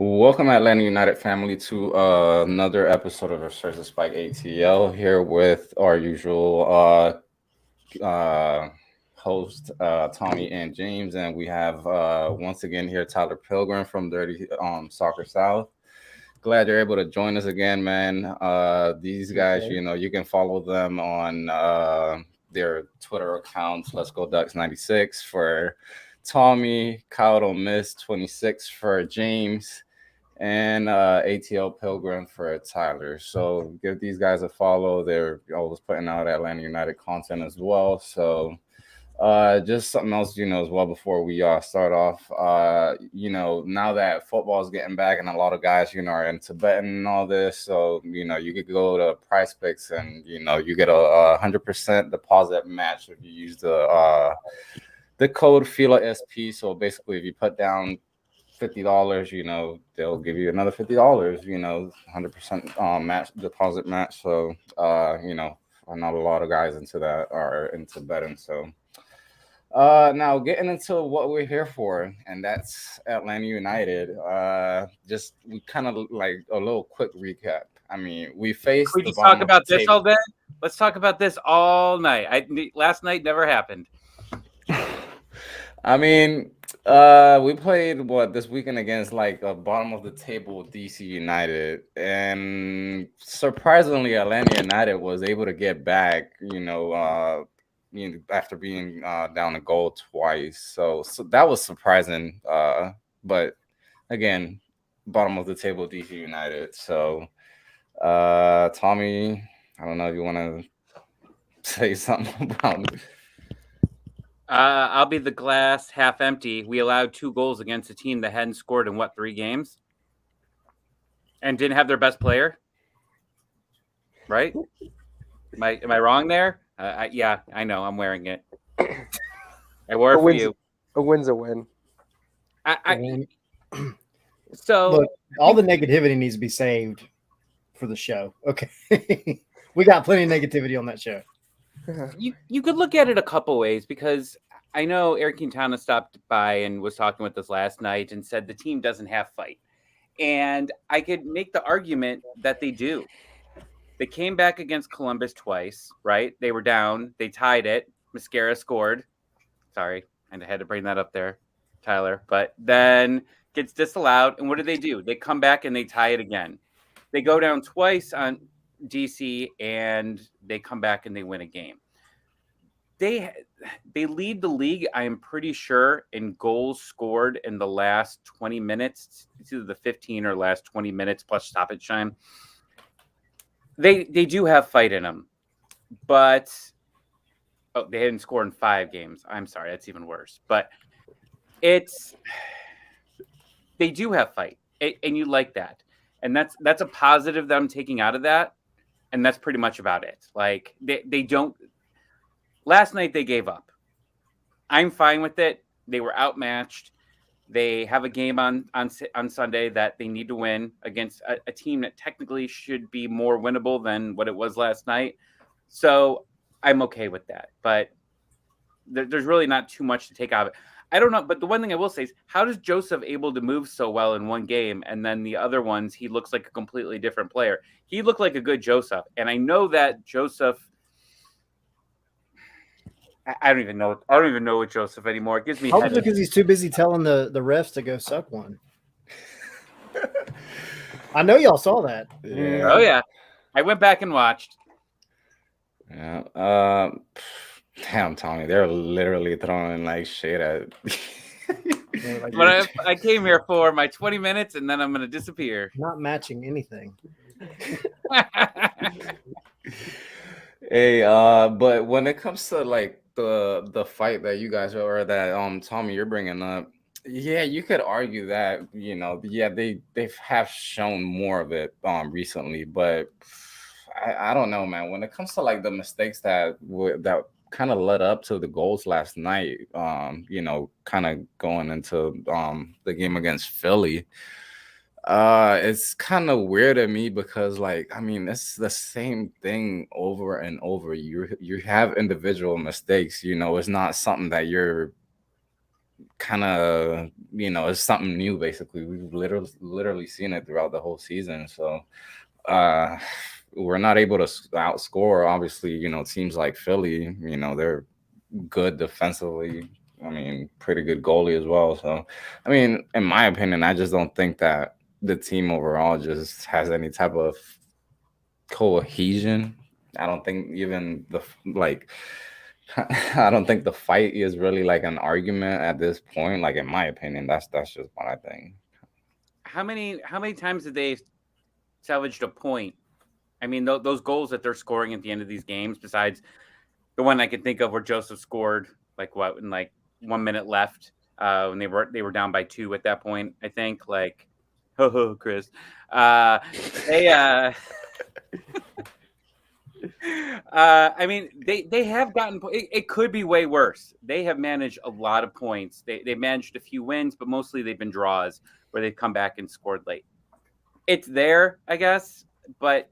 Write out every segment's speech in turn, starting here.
Welcome, Atlanta United family, to another episode of Research the Spike ATL. Here with our usual host, Tommy and James, and we have once again here Tyler Pilgrim from Dirty Soccer South. Glad you're able to join us again, man. These guys, Okay. you can follow them on their Twitter accounts. Let's go Ducks 96 for Tommy, Kyle Don't Miss 26 for James, and ATL Pilgrim for Tyler. So give these guys a follow. They're always putting out Atlanta United content as well. So just something else, as well before we start off. Now that football is getting back and a lot of guys, are into betting and all this, so you could go to Price Picks and you get a 100% deposit match if you use the code Fila SP. So basically, if you put down $50, they'll give you another $50, 100% match deposit match. So I know a lot of guys into that are into betting. So now getting into what we're here for, and that's Atlanta United. Just we kind of like a little quick recap. I mean, we faced We the just talk bottom of the about this table. all day. Let's talk about this all night. Last night never happened. I mean, we played what this weekend against like a bottom of the table DC United, and surprisingly, Atlanta United was able to get back. After being down a goal twice, so that was surprising. But again, bottom of the table DC United. So, Tommy, I don't know if you want to say something about it. I'll be the glass half empty. We allowed 2 goals against a team that hadn't scored in 3 games, and didn't have their best player. Right? Am I wrong there? Yeah, I know. I'm wearing it. I wore it for you. A win's a win. So look, all the negativity needs to be saved for the show. Okay, we got plenty of negativity on that show. you could look at it a couple ways, because I know Eric Quintana stopped by and was talking with us last night and said the team doesn't have fight. And I could make the argument that they do. They came back against Columbus twice, right? They were down. They tied it. Mascara scored. Sorry, I had to bring that up there, Tyler. But then gets disallowed. And what do? They come back and they tie it again. They go down twice on DC, and they come back and they win a game. They lead the league, I am pretty sure, in goals scored in the last 20 minutes. It's either the 15 or last 20 minutes plus stoppage time. They do have fight in them, but they didn't score in 5 games. I'm sorry, that's even worse. But they do have fight, and you like that, and that's a positive that I'm taking out of that, and that's pretty much about it. Like they don't. Last night they gave up. I'm fine with it. They were outmatched. They have a game on Sunday that they need to win against a team that technically should be more winnable than what it was last night. So I'm okay with that. But there's really not too much to take out of it. I don't know. But the one thing I will say is, how does Joseph able to move so well in one game, and then the other ones he looks like a completely different player? He looked like a good Joseph. And I know that Joseph... I don't even know. I don't even know what Joseph anymore. It gives me Probably headaches. because he's too busy telling the refs to go suck one. I know y'all saw that. Yeah. Oh yeah, I went back and watched. Yeah. Damn, Tommy, they're literally throwing like shit at. But I came here for my 20 minutes, and then I'm gonna disappear. Not matching anything. Hey, but when it comes to like the fight that you guys or that Tommy you're bringing up, yeah, you could argue that yeah they have shown more of it recently, but I don't know, man. When it comes to like the mistakes that kind of led up to the goals last night, kind of going into the game against Philly. It's kind of weird to me because, like, I mean, it's the same thing over and over. You have individual mistakes. It's not something that you're kind of, it's something new. Basically, we've literally seen it throughout the whole season. So we're not able to outscore. Obviously, teams like Philly. They're good defensively. I mean, pretty good goalie as well. So, I mean, in my opinion, I just don't think that the team overall just has any type of cohesion. I don't think even I don't think the fight is really like an argument at this point. Like in my opinion, that's just what I think. How many times did they salvaged a point? I mean, those goals that they're scoring at the end of these games, besides the one I can think of where Joseph scored in 1 minute left, when they were down by 2 at that point, I think. Like, ho, Chris. They I mean, they have gotten. It could be way worse. They have managed a lot of points. They managed a few wins, but mostly they've been draws where they've come back and scored late. It's there, I guess, but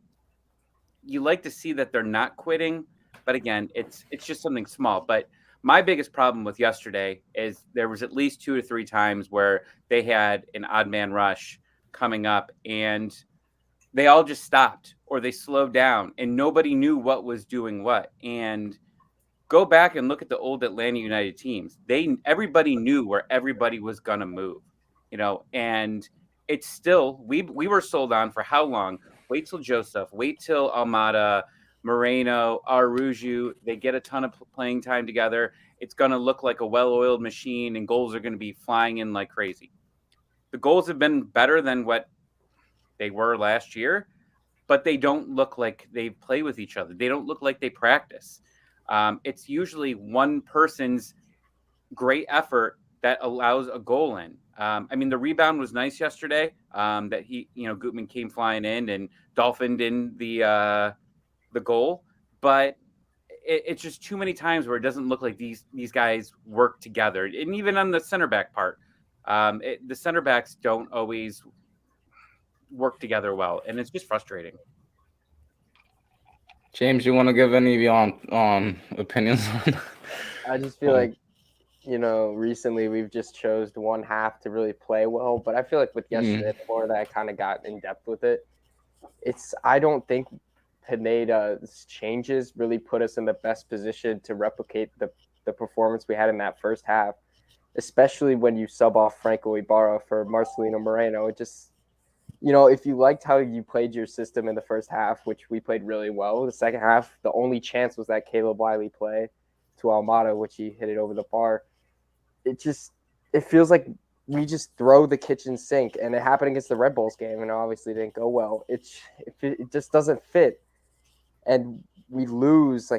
you like to see that they're not quitting. But again, it's just something small. But my biggest problem with yesterday is there was at least 2 or 3 times where they had an odd man rush coming up and they all just stopped or they slowed down and nobody knew what was doing what. And go back and look at the old Atlanta United teams. Everybody knew where everybody was going to move, and it's still, we were sold on for how long? Wait till Joseph, wait till Almada, Moreno, Aruju, they get a ton of playing time together. It's going to look like a well-oiled machine and goals are going to be flying in like crazy. The goals have been better than what they were last year, but they don't look like they play with each other. They don't look like they practice. It's usually one person's great effort that allows a goal in. I mean, the rebound was nice yesterday. That Gutman came flying in and dolphined in the goal, but it's just too many times where it doesn't look like these guys work together. And even on the center back part, the center backs don't always work together well, and it's just frustrating. James, you want to give any on opinions on? I just feel like, recently we've just chose one half to really play well, but I feel like with yesterday, the more that I kind of got in depth with it, I don't think Pineda's changes really put us in the best position to replicate the performance we had in that first half, especially when you sub off Franco Ibarra for Marcelino Moreno. It just, if you liked how you played your system in the first half, which we played really well, the second half, the only chance was that Caleb Wiley play to Almada, which he hit it over the bar. It feels like we just throw the kitchen sink, and it happened against the Red Bulls game, and obviously didn't go well. It just doesn't fit, and we lose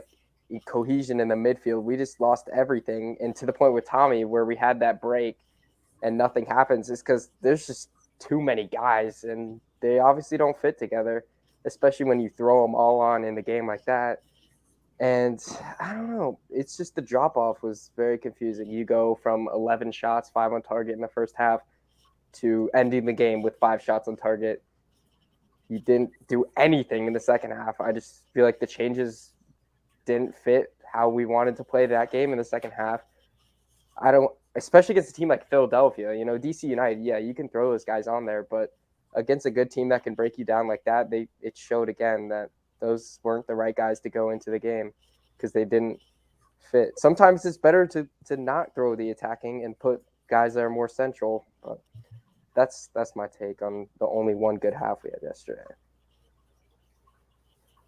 cohesion in the midfield. We just lost everything, and to the point with Tommy where we had that break and nothing happens is because there's just too many guys, and they obviously don't fit together, especially when you throw them all on in the game like that. And I don't know. It's just the drop-off was very confusing. You go from 11 shots, 5 on target in the first half, to ending the game with 5 shots on target. You didn't do anything in the second half. I just feel like the changes didn't fit how we wanted to play that game in the second half. Especially against a team like Philadelphia. DC United, yeah, you can throw those guys on there, but against a good team that can break you down like that, it showed again that those weren't the right guys to go into the game because they didn't fit. Sometimes it's better to not throw the attacking and put guys that are more central. But that's my take on the only one good half we had yesterday.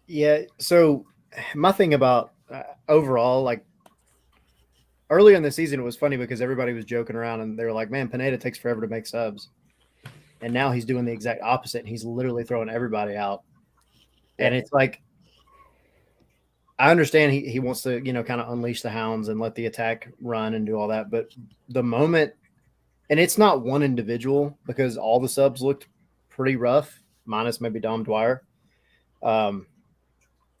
Yeah. So my thing about overall, earlier in the season, it was funny because everybody was joking around and they were like, man, Pineda takes forever to make subs. And now he's doing the exact opposite. And he's literally throwing everybody out. And it's like, I understand he wants to, kind of unleash the hounds and let the attack run and do all that. But the moment, and it's not one individual because all the subs looked pretty rough, minus maybe Dom Dwyer. And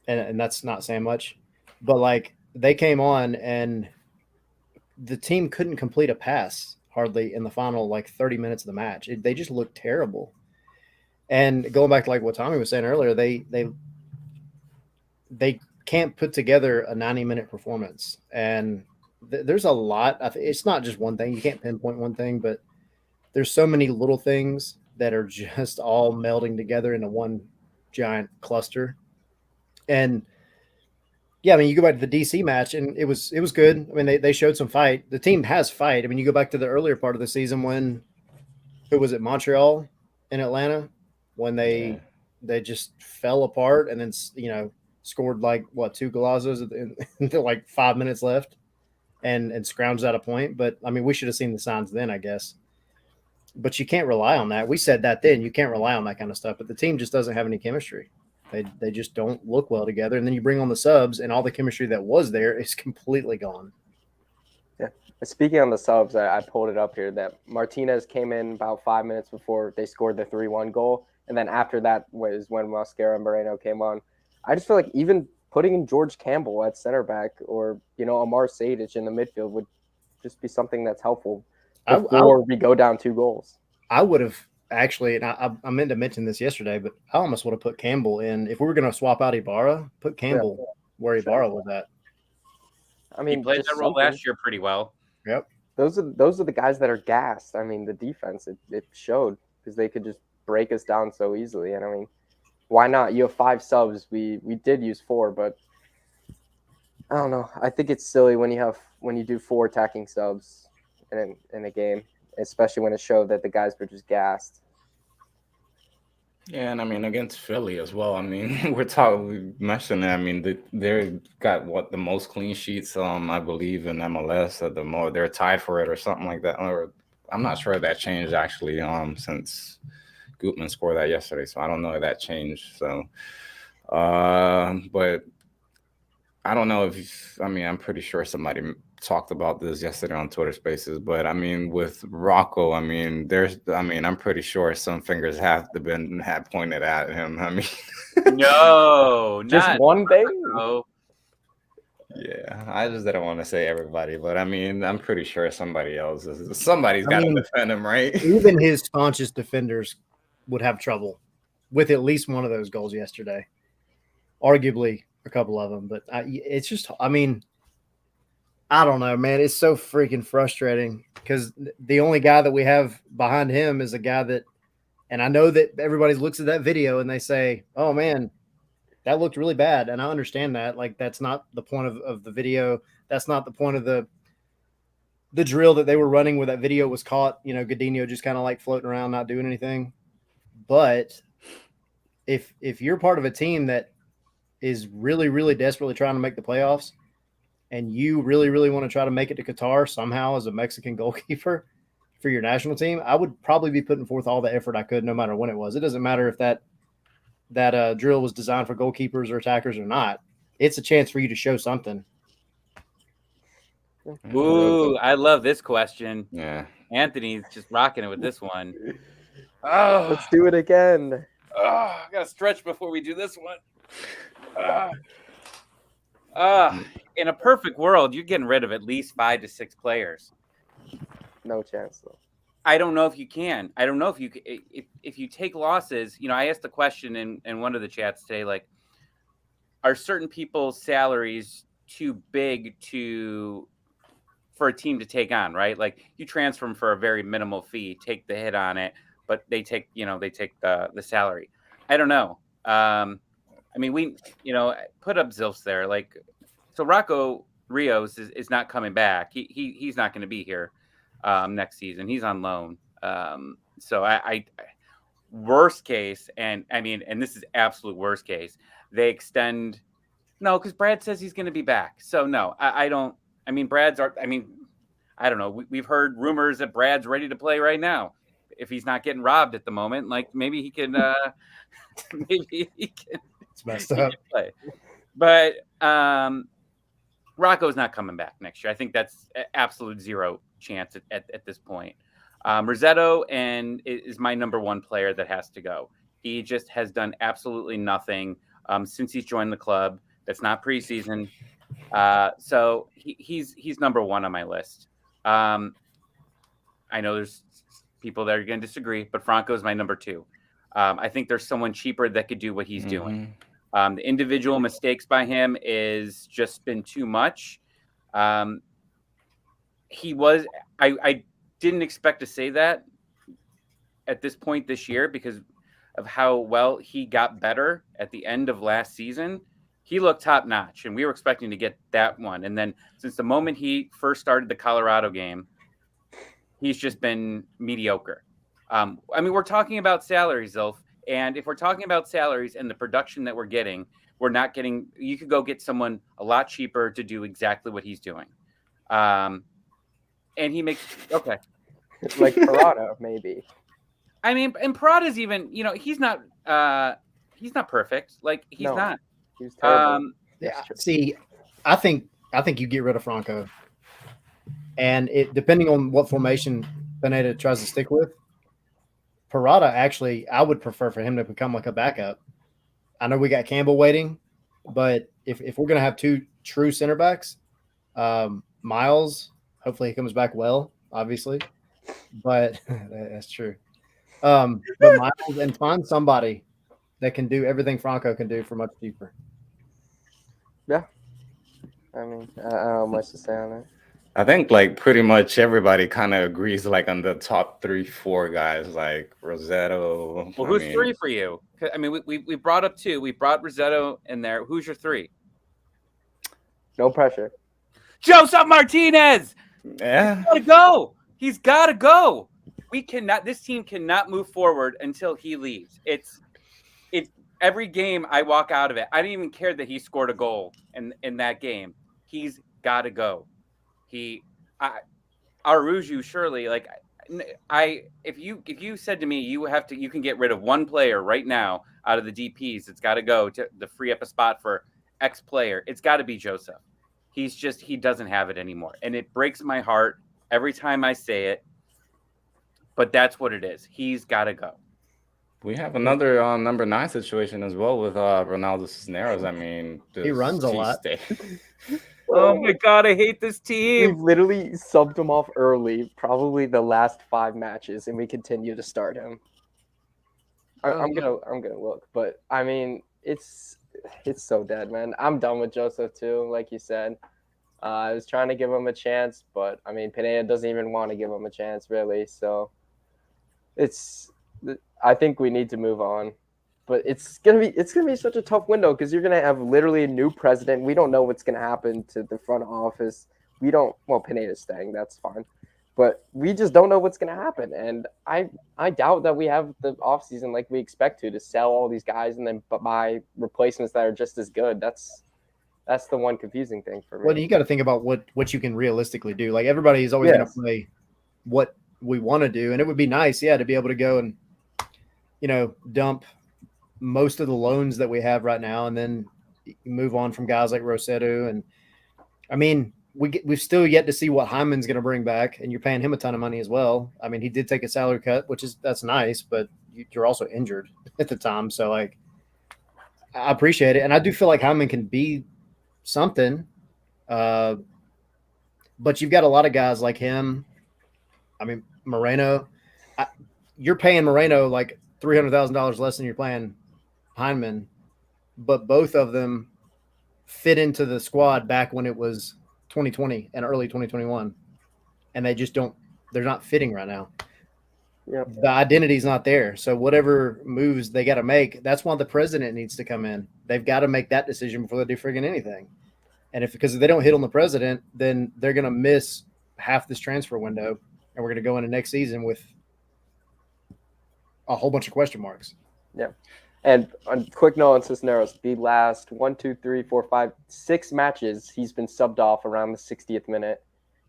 that's not saying much. But they came on and the team couldn't complete a pass hardly in the final 30 minutes of the match. They just looked terrible. And going back to what Tommy was saying earlier, they can't put together a 90-minute performance. And there's a lot. It's not just one thing. You can't pinpoint one thing, but there's so many little things that are just all melding together into one giant cluster. And yeah, I mean, you go back to the DC match, and it was good. I mean, they showed some fight. The team has fight. I mean, you go back to the earlier part of the season when who was it, Montreal in Atlanta, when they just fell apart, and then scored like what 2 golazos until like 5 minutes left, and scrounged out a point. But I mean, we should have seen the signs then, I guess. But you can't rely on that. We said that then. You can't rely on that kind of stuff. But the team just doesn't have any chemistry. They just don't look well together. And then you bring on the subs, and all the chemistry that was there is completely gone. Yeah. Speaking on the subs, I pulled it up here that Martinez came in about 5 minutes before they scored the 3-1 goal. And then after that was when Mosquera and Moreno came on. I just feel like even putting in George Campbell at center back or, Amar Sejdic in the midfield would just be something that's helpful before we go down 2 goals. I would have actually, and I meant to mention this yesterday, but I almost would have put Campbell in. If we were going to swap out Ibarra, put Campbell where Ibarra was at. I mean, he played that role last year pretty well. Yep. Those are the guys that are gassed. I mean, the defense, it showed because they could just break us down so easily. And I mean, why not? You have 5 subs. We did use 4, but I don't know. I think it's silly when you do 4 attacking subs in a game, especially when it showed that the guys were just gassed. Yeah, and I mean against Philly as well. I mean, we mentioned that. I mean, they're got the most clean sheets, I believe, in MLS at the most. They're tied for it or something like that. Or I'm not sure if that changed actually, since Gutman scored that yesterday. So I don't know if that changed. So, but I don't know I'm pretty sure somebody talked about this yesterday on Twitter Spaces, but I mean, with Rocco, I mean, I'm pretty sure some fingers have pointed at him. I mean, no, just not one thing. Oh, yeah, I just didn't want to say everybody, but I mean, I'm pretty sure somebody's got to defend him, right? Even his staunchest defenders would have trouble with at least one of those goals yesterday. Arguably a couple of them, but it's just, I mean, I don't know, man. It's so freaking frustrating because the only guy that we have behind him is a guy that, and I know that everybody looks at that video and they say, oh man, that looked really bad. And I understand that. Like, that's not the point of the video. That's not the point of the drill that they were running where that video was caught. Godinho just kind of like floating around, not doing anything. But if you're part of a team that is really, really desperately trying to make the playoffs, and you really, really want to try to make it to Qatar somehow as a Mexican goalkeeper for your national team, I would probably be putting forth all the effort I could, no matter when it was. It doesn't matter if that drill was designed for goalkeepers or attackers or not. It's a chance for you to show something. Ooh, I love this question. Yeah. Anthony's just rocking it with this one. Oh, let's do it again. I got to stretch before we do this one. In a perfect world, you're getting rid of at least 5 to 6 players. No chance, though. I don't know if you can. I don't know if you take losses. I asked the question in one of the chats today, like, are certain people's salaries too big for a team to take on, right? Like, you transfer them for a very minimal fee, take the hit on it, but they take the salary. I don't know. I mean, we, put up Zilfs there. Like, so Rocco Rios is not coming back. He's not going to be here next season. He's on loan. So I worst case, and I mean, and this is absolute worst case, they extend. No, because Brad says he's going to be back. So no, I don't. I mean, I don't know. We've heard rumors that Brad's ready to play right now. If he's not getting robbed at the moment, like maybe he can. Maybe he can. It's messed up. Play. But Rocco's not coming back next year. I think that's absolute zero chance at this point. Rossetto is my number 1 player that has to go. He just has done absolutely nothing since he's joined the club. That's not preseason. So he's number 1 on my list. I know there's people that are going to disagree, but Franco's my number 2. I think there's someone cheaper that could do what he's doing. The individual mistakes by him is just been too much. he was. I didn't expect to say that at this point this year because of how well he got better at the end of last season. He looked top notch, and we were expecting to get that one. And then since the moment he first started the Colorado game, he's just been mediocre. I mean, we're talking about salaries, Zilf, and if we're talking about salaries and the production that we're getting, we're not getting. You could go get someone a lot cheaper to do exactly what he's doing, and he makes okay. Like Parada, maybe. I mean, and Parada's even, he's not perfect. Like he's No. not. He was terrible. Yeah. See, I think you get rid of Franco, and it depending on what formation Pineda tries to stick with. Parada, actually, I would prefer for him to become like a backup. I know we got Campbell waiting, but if we're going to have two true center backs, Miles, hopefully he comes back well, obviously, but that's true. But Miles, and find somebody that can do everything Franco can do for much cheaper. Yeah. I mean, I don't know much to say on it. I think like pretty much everybody kind of agrees like on the top 3-4 guys like Rossetto. Well, who's three for you? I mean, we brought up two. We brought Rossetto in there. Who's your three? No pressure. Joseph Martinez. Yeah. He's gotta go. He's gotta go. We cannot. This team cannot move forward until he leaves. It's every game I walk out of it. I didn't even care that he scored a goal in that game. He's gotta go. Aruju surely like if you said to me you can get rid of one player right now out of the DPs, it's got to go to free up a spot for X player. It's got to be Joseph. He doesn't have it anymore, and it breaks my heart every time I say it. But that's what it is. He's got to go. We have another number 9 situation as well with Ronaldo Cisneros. I mean, he runs a lot. Oh my God, I hate this team. We've literally subbed him off early, probably the last 5 matches, and we continue to start him. I'm gonna look, but I mean, it's so dead, man. I'm done with Joseph too, like you said. I was trying to give him a chance, but I mean, Pineda doesn't even want to give him a chance, really. So I think we need to move on. But it's gonna be such a tough window because you're gonna have literally a new president. We don't know what's gonna happen to the front office. Pineda's staying, that's fine. But we just don't know what's gonna happen. And I doubt that we have the offseason like we expect to sell all these guys and then buy replacements that are just as good. That's the one confusing thing for me. Well, you got to think about what you can realistically do. Like everybody's always going to play what we want to do, and it would be nice, to be able to go and dump most of the loans that we have right now, and then move on from guys like Rossetto. And I mean, we've still yet to see what Hyman's going to bring back, and you're paying him a ton of money as well. I mean, he did take a salary cut, that's nice, but you're also injured at the time, so like I appreciate it, and I do feel like Hyman can be something, but you've got a lot of guys like him. I mean, Moreno. You're paying Moreno like $300,000 less than you're paying Hyman, but both of them fit into the squad back when it was 2020 and early 2021, and they're not fitting right now. Yep. The identity's not there. So whatever moves they got to make, that's why the president needs to come in. They've got to make that decision before they do friggin' anything. And because if they don't hit on the president, then they're going to miss half this transfer window, and we're going to go into next season with a whole bunch of question marks. Yeah. And on quick note on Cisneros, the last 6 matches, he's been subbed off around the 60th minute.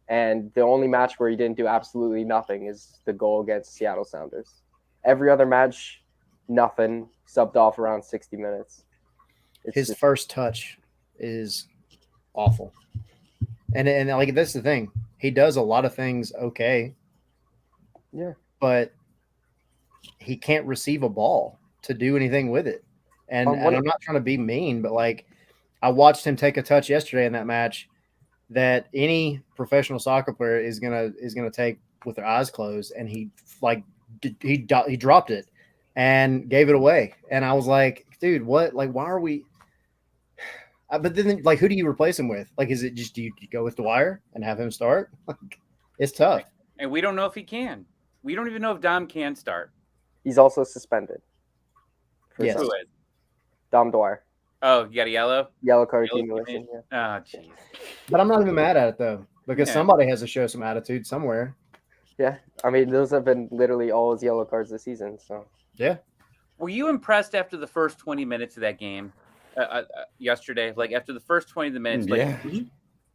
And the only match where he didn't do absolutely nothing is the goal against Seattle Sounders. Every other match, nothing, subbed off around 60 minutes. His first touch is awful. And like, that's the thing. He does a lot of things okay. Yeah. But he can't receive a ball to do anything with it. And I'm not trying to be mean, but like, I watched him take a touch yesterday in that match that any professional soccer player is gonna take with their eyes closed, and he dropped it and gave it away. And I was like, dude, what? Like, why are we? But then, like, who do you replace him with? Like, is it just do you go with Dwyer and have him start? It's tough. And we don't know if he can. We don't even know if Dom can start. He's also suspended. Yes. Who is? Dom Dwyer. Oh, you got a yellow? Yellow card Yellow accumulation. card. Yeah. Oh, jeez. But I'm not even mad at it though, because Yeah. somebody has to show some attitude somewhere. Yeah. I mean, those have been literally all his yellow cards this season. So Yeah. Were you impressed after the first 20 minutes of that game yesterday? Like after the first 20 minutes? Like, Yeah.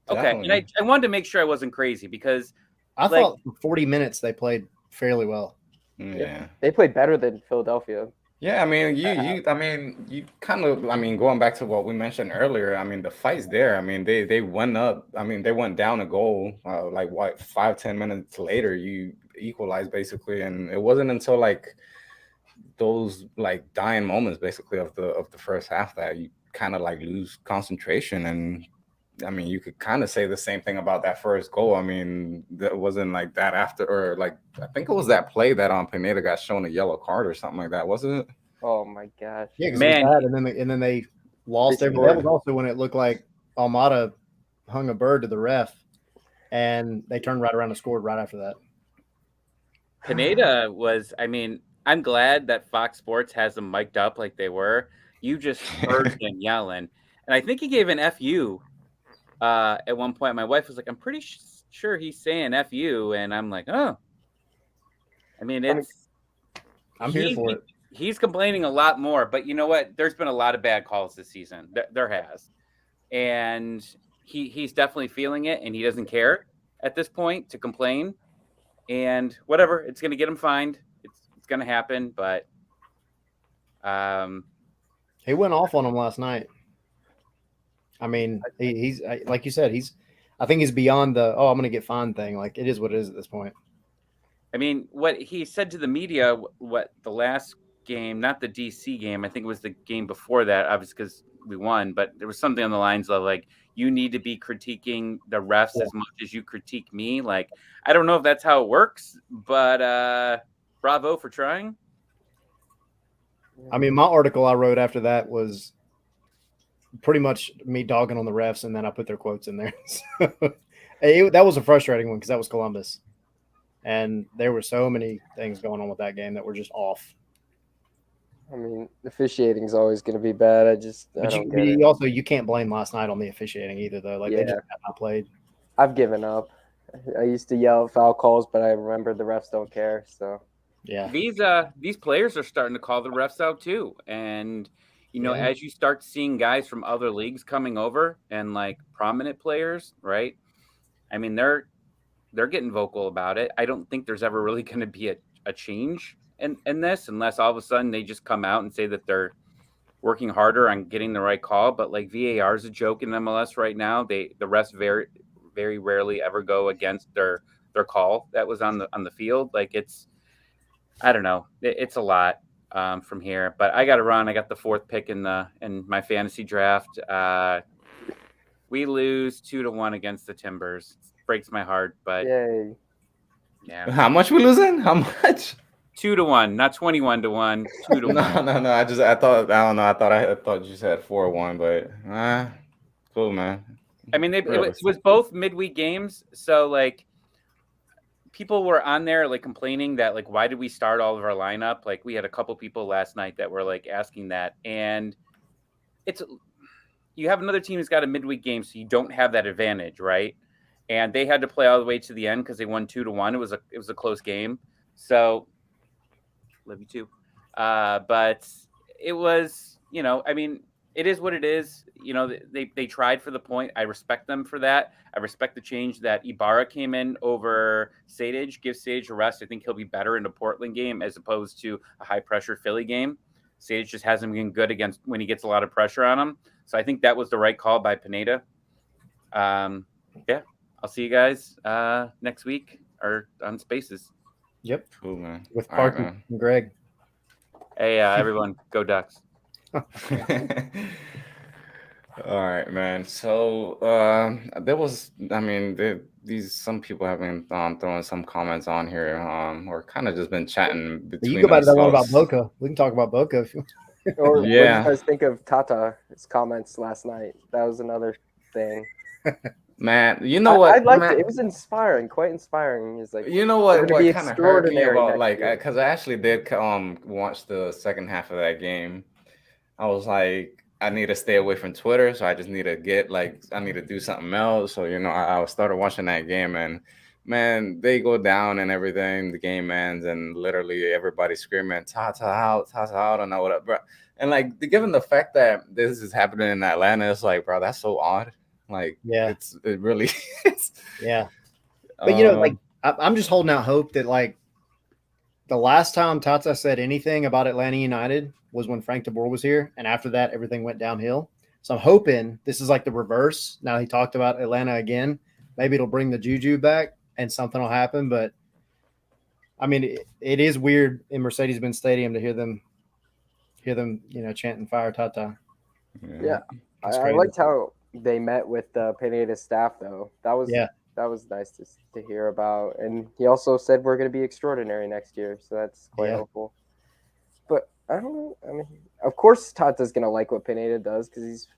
Okay. And I wanted to make sure I wasn't crazy because I Like- thought for 40 minutes they played fairly well. Yeah. they played better than Philadelphia. Yeah, I mean, you kind of, going back to what we mentioned earlier. I mean, the fight's there. I mean, they went up. I mean, they went down a goal. Like what, 5-10 minutes later, you equalized basically, and it wasn't until like those like dying moments basically of the first half that you kind of like lose concentration. And I mean, you could kind of say the same thing about that first goal. I mean, that wasn't like that after, or like I think it was that play that Pineda got shown a yellow card or something like that, wasn't it? Oh my gosh. Yeah, because Man. and then they lost They everything. That scored. was also when it looked like Almada hung a bird to the ref, and they turned right around and scored right after that. Pineda was, I mean, I'm glad that Fox Sports has them mic'd up like they were. You just heard him yelling. And I think he gave an FU at one point. My wife was like, I'm pretty sure he's saying FU. And I'm like, oh. I mean, it's. I'm here for it. He's complaining a lot more. But you know what? There's been a lot of bad calls this season. There has. And he's definitely feeling it. And he doesn't care at this point to complain. And whatever, it's going to get him fined. It's going to happen, but He went off on him last night. I mean, he's like you said, I think he's beyond the I'm going to get fined thing. Like it is what it is at this point. I mean, what he said to the media, what the last game, not the DC game, I think it was the game before that, obviously because we won, but there was something on the lines of like, you need to be critiquing the refs as much as you critique me. Like, I don't know if that's how it works, but bravo for trying. I mean, my article I wrote after that was pretty much me dogging on the refs, and then I put their quotes in there. That was a frustrating one because that was Columbus. And there were so many things going on with that game that were just off. I mean, officiating is always going to be bad. I don't get it. You can't blame last night on the officiating either, though. Like they just have not played. I've given up. I used to yell at foul calls, but I remember the refs don't care. So Yeah. These players are starting to call the refs out too. And you know, as you start seeing guys from other leagues coming over and like prominent players, right? I mean, they're getting vocal about it. I don't think there's ever really going to be a change in this unless all of a sudden they just come out and say that they're working harder on getting the right call. But like VAR is a joke in MLS right now. The refs very, very rarely ever go against their call that was on the field. Like I don't know. It's a lot from here, but I got to run. I got the 4th pick in my fantasy draft. We lose 2-1 against the Timbers. Breaks my heart, but yay. Yeah. How much we losing? How much? 2-1, not 21-1. 2-1. No. I thought you said 4-1, but cool, man. I mean, it was both midweek games, so like people were on there like complaining that like why did we start all of our lineup? Like we had a couple people last night that were like asking that, and you have another team who's got a midweek game, so you don't have that advantage, right? And they had to play all the way to the end because they won 2-1. It was a close game, so love you too. But it was, you know, I mean, it is what it is. You know, they tried for the point. I respect them for that. I respect the change that Ibarra came in over Sadich, give Sadich a rest. I think he'll be better in a Portland game as opposed to a high-pressure Philly game. Sadich just hasn't been good against when he gets a lot of pressure on him. So I think that was the right call by Pineda. Yeah, I'll see you guys next week or on Spaces. Yep. Cool, man. With All right, Parker man. and Greg. Hey, everyone, go Ducks. All right, man. So there was, I mean, some people have been throwing some comments on here, or kind of just been chatting between. You go back to that one about themselves. Boca. We can talk about Boca if you Or what did Yeah. you guys think of Tata's comments last night? That was another thing. Man, you know what? I liked man, it. It was inspiring, quite inspiring. He's like, You know we're what? gonna be What kind of hurt me extraordinary about next year. because I actually did watch the second half of that game. I was like, I need to stay away from Twitter, so I just need to I need to do something else. So I started watching that game, and man, they go down and everything. The game ends, and literally everybody screaming Tata out, and all that, bro. And like, given the fact that this is happening in Atlanta, it's like, bro, that's so odd. Like, Yeah. it really is. Yeah. But like I'm just holding out hope that like the last time Tata said anything about Atlanta United was when Frank de Boer was here, and after that everything went downhill. So I'm hoping this is like the reverse. Now he talked about Atlanta again. Maybe it'll bring the juju back and something will happen. But I mean, it is weird in Mercedes-Benz Stadium to hear them, chanting "Fire Tata." Yeah, It's I crazy. liked how they met with Pineda's staff, though. That was nice to hear about. And he also said we're going to be extraordinary next year, so that's quite helpful. But I don't know. I mean, of course, Tata's going to like what Pineda does because he's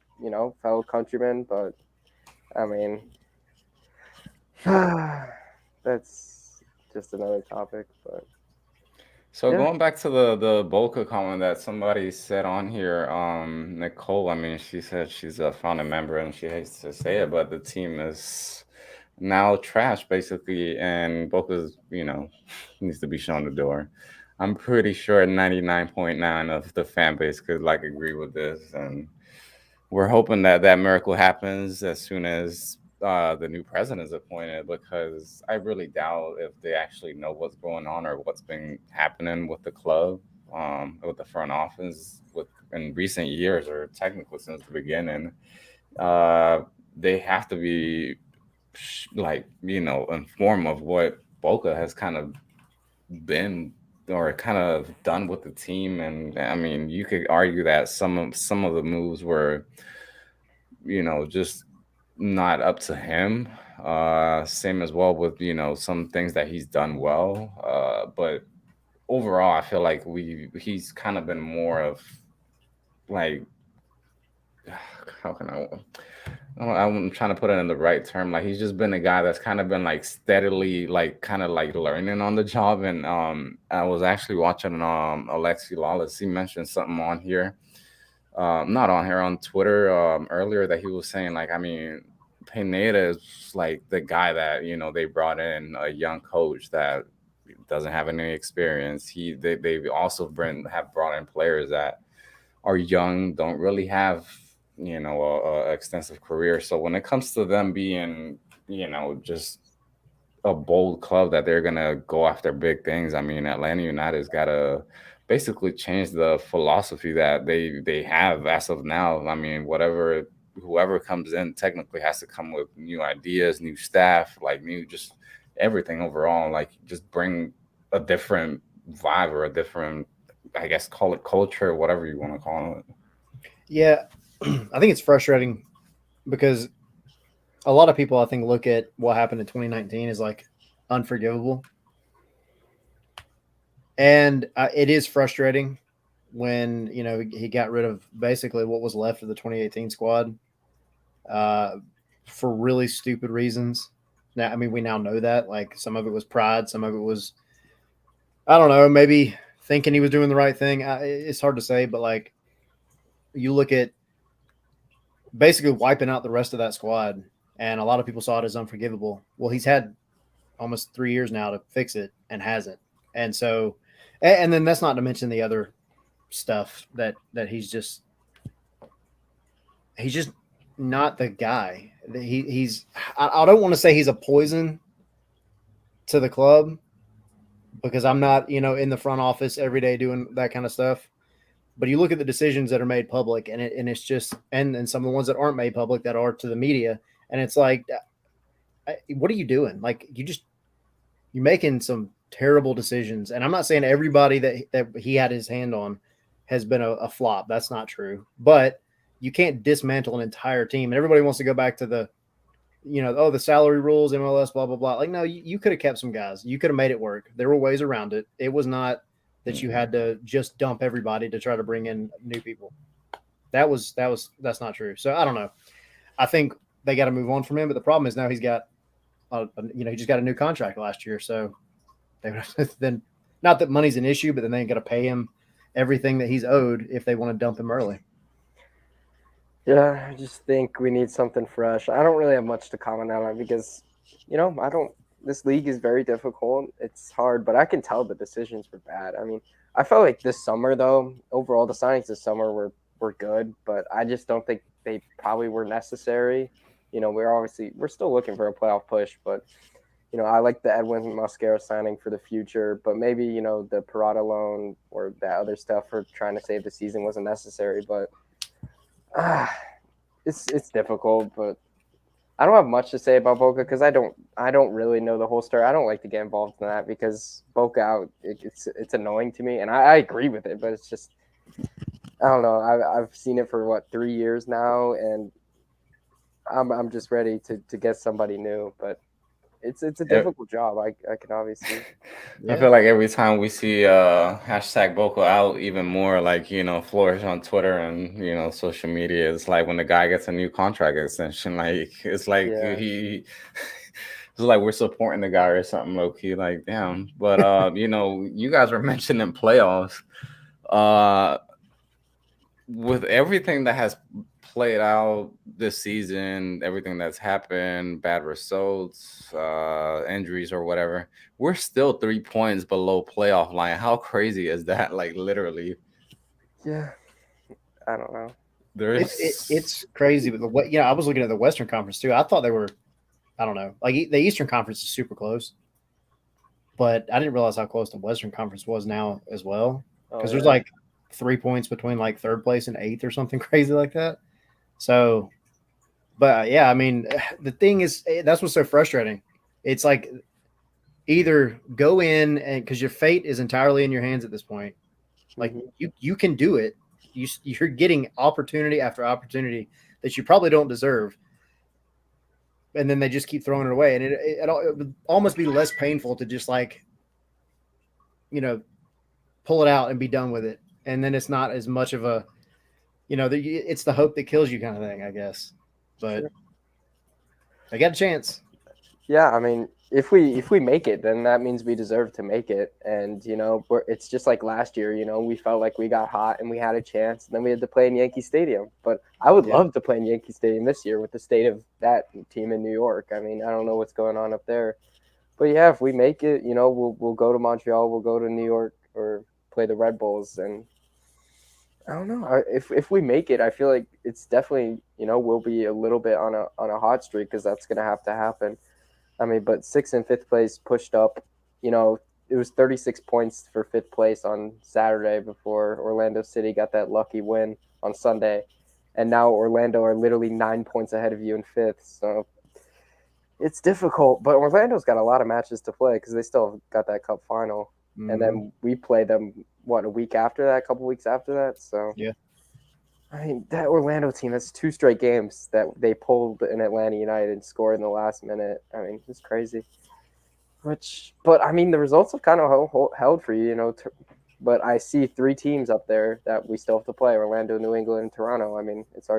fellow countryman. But I mean, that's just another topic. But so going back to the Boca comment that somebody said on here, Nicole, I mean, she said she's a founding member and she hates to say it, but the team is now trash basically, and Boca's, needs to be shown the door. I'm pretty sure 99.9 of the fan base could agree with this, and we're hoping that miracle happens as soon as the new president is appointed, because I really doubt if they actually know what's going on or what's been happening with the club, with the front office, in recent years, or technically since the beginning. They have to be informed of what Boca has kind of been or kind of done with the team. And I mean, you could argue that some of the moves were, just not up to him. Same as well with some things that he's done well. But overall, I feel like he's kind of been more of like, how can I'm trying to put it in the right term. Like, he's just been a guy that's kind of been steadily kind of learning on the job. And I was actually watching Alexi Lawless. He mentioned something on here. Not on here, on Twitter earlier, that he was saying, I mean, Pineda is the guy that they brought in, a young coach that doesn't have any experience. They've also have brought in players that are young, don't really have a extensive career. So when it comes to them being just a bold club that they're gonna go after big things, I mean, Atlanta United's got to basically change the philosophy that they have as of now. I mean, whoever comes in technically has to come with new ideas, new staff, new just everything overall. Just bring a different vibe or a different, I guess, call it culture, whatever you want to call it. Yeah, I think it's frustrating because a lot of people, I think, look at what happened in 2019 as unforgivable. And it is frustrating when, he got rid of basically what was left of the 2018 squad for really stupid reasons. Now, I mean, we now know that. Some of it was pride. Some of it was, I don't know, maybe thinking he was doing the right thing. It's hard to say, but you look at basically wiping out the rest of that squad, and a lot of people saw it as unforgivable. Well, he's had almost 3 years now to fix it and hasn't. And so, and then that's not to mention the other stuff that he's just not the guy. I don't want to say he's a poison to the club, because I'm not, in the front office every day doing that kind of stuff. But you look at the decisions that are made public, and it's just, and some of the ones that aren't made public that are to the media, and it's what are you doing? You're making some terrible decisions. And I'm not saying everybody that he had his hand on has been a flop. That's not true. But you can't dismantle an entire team. And everybody wants to go back to the salary rules, MLS, blah, blah, blah. No, you could have kept some guys. You could have made it work. There were ways around it. It was not that you had to just dump everybody to try to bring in new people. That's not true. So I don't know. I think they got to move on from him. But the problem is now he's got, he just got a new contract last year, so they would have then, not that money's an issue, but then they got to pay him everything that he's owed if they want to dump him early. Yeah, I just think we need something fresh. I don't really have much to comment on it because, this league is very difficult. It's hard, but I can tell the decisions were bad. I mean, I felt like this summer, though, overall, the signings this summer were good, but I just don't think they probably were necessary. We're still looking for a playoff push, but, I like the Edwin Mosquera signing for the future, but maybe, the Parada loan or that other stuff for trying to save the season wasn't necessary, but it's difficult, but I don't have much to say about Boca because I don't really know the whole story. I don't like to get involved in that because Boca out it's annoying to me, and I agree with it, but it's just I don't know. I've seen it for 3 years now, and I'm just ready to get somebody new, but it's a difficult job. I can obviously. I feel like every time we see hashtag Boko out, even more flourish on Twitter and social media, it's like when the guy gets a new contract extension, it's like it's like we're supporting the guy or something low key, like damn. But you guys were mentioning playoffs. With everything that has played out this season, everything that's happened, bad results, injuries or whatever, we're still 3 points below playoff line. How crazy is that? Like literally. Yeah, I don't know. It's crazy, but I was looking at the Western Conference too. I thought they were, I don't know, like the Eastern Conference is super close, but I didn't realize how close the Western Conference was now as well, because there's 3 points between third place and eighth or something crazy like that. So, but yeah, I mean, the thing is, that's what's so frustrating. It's like either go in and because your fate is entirely in your hands at this point. Like you can do it. You're getting opportunity after opportunity that you probably don't deserve. And then they just keep throwing it away. And it would almost be less painful to just pull it out and be done with it. And then it's not as much of a, it's the hope that kills you kind of thing, I guess. But they got a chance. Yeah, I mean, if we make it, then that means we deserve to make it. And it's just like last year. We felt like we got hot and we had a chance, and then we had to play in Yankee Stadium. But I would love to play in Yankee Stadium this year with the state of that team in New York. I mean, I don't know what's going on up there, but yeah, if we make it, we'll go to Montreal, we'll go to New York, or play the Red Bulls, and I don't know. If we make it, I feel like it's definitely we'll be a little bit on a hot streak because that's gonna have to happen. I mean, but 6th and 5th place pushed up. It was 36 points for 5th place on Saturday before Orlando City got that lucky win on Sunday, and now Orlando are literally 9 points ahead of you in 5th. So it's difficult, but Orlando's got a lot of matches to play because they still have got that Cup final. And then we play them, a week after that, a couple weeks after that. So, yeah. I mean, that Orlando team, that's 2 straight games that they pulled in Atlanta United and scored in the last minute. I mean, it's crazy. But I mean, the results have kind of held for you, but I see 3 teams up there that we still have to play: Orlando, New England, and Toronto. I mean, it's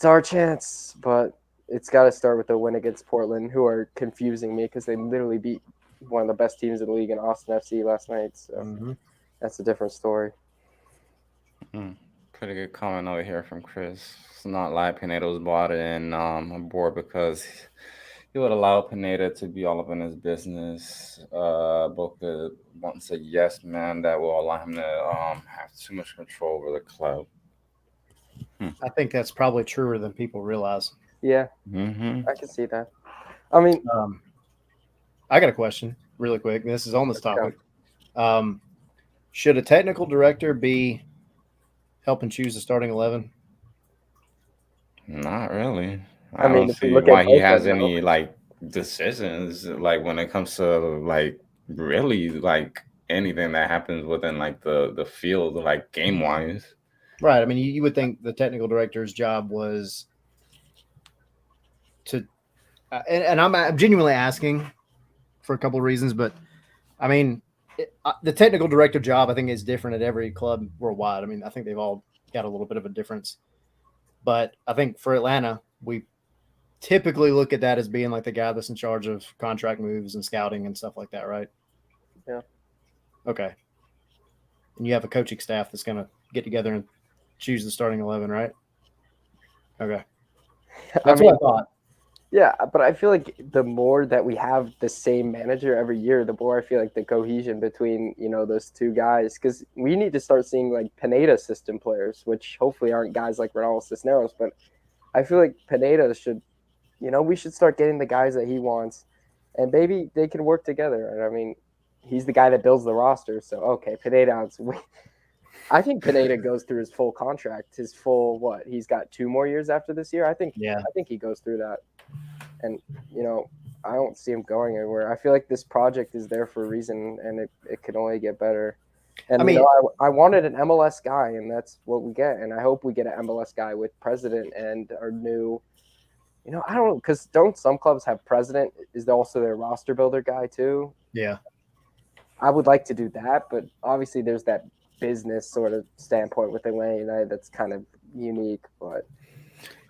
our chance, but it's got to start with the win against Portland, who are confusing me because they literally beat one of the best teams in the league in Austin FC last night. So that's a different story. Pretty good comment over here from Chris. It's not like Pineda was bought in on board because he would allow Pineda to be all up in his business. Boca wants a yes man that will allow him to have too much control over the club. I think that's probably truer than people realize. Yeah, I can see that. I mean, I got a question really quick. This is on this topic. Should a technical director be helping choose the starting 11? Not really. I mean, don't see why he has any decisions when it comes to really anything that happens within the field game wise. Right. I mean, you would think the technical director's job was to, and I'm genuinely asking for a couple of reasons, but I mean, the technical director job, I think, is different at every club worldwide. I mean, I think they've all got a little bit of a difference, but I think for Atlanta, we typically look at that as being like the guy that's in charge of contract moves and scouting and stuff like that, right? Yeah. Okay. And you have a coaching staff that's going to get together and choose the starting 11, right? Okay. That's what I thought. Yeah, but I feel like the more that we have the same manager every year, the more I feel like the cohesion between, those two guys, because we need to start seeing like Pineda system players, which hopefully aren't guys like Ronaldo Cisneros, but I feel like Pineda should, we should start getting the guys that he wants, and maybe they can work together. And I mean, he's the guy that builds the roster, so okay, Pineda. I think Pineda goes through his full contract, his full what? He's got 2 more years after this year. I think he goes through that. And, I don't see him going anywhere. I feel like this project is there for a reason, and it can only get better. And I mean, I wanted an MLS guy, and that's what we get. And I hope we get an MLS guy with president and our new, I don't know, because don't some clubs have president is also their roster builder guy too? Yeah. I would like to do that, but obviously there's that business sort of standpoint with Atlanta United that's kind of unique, but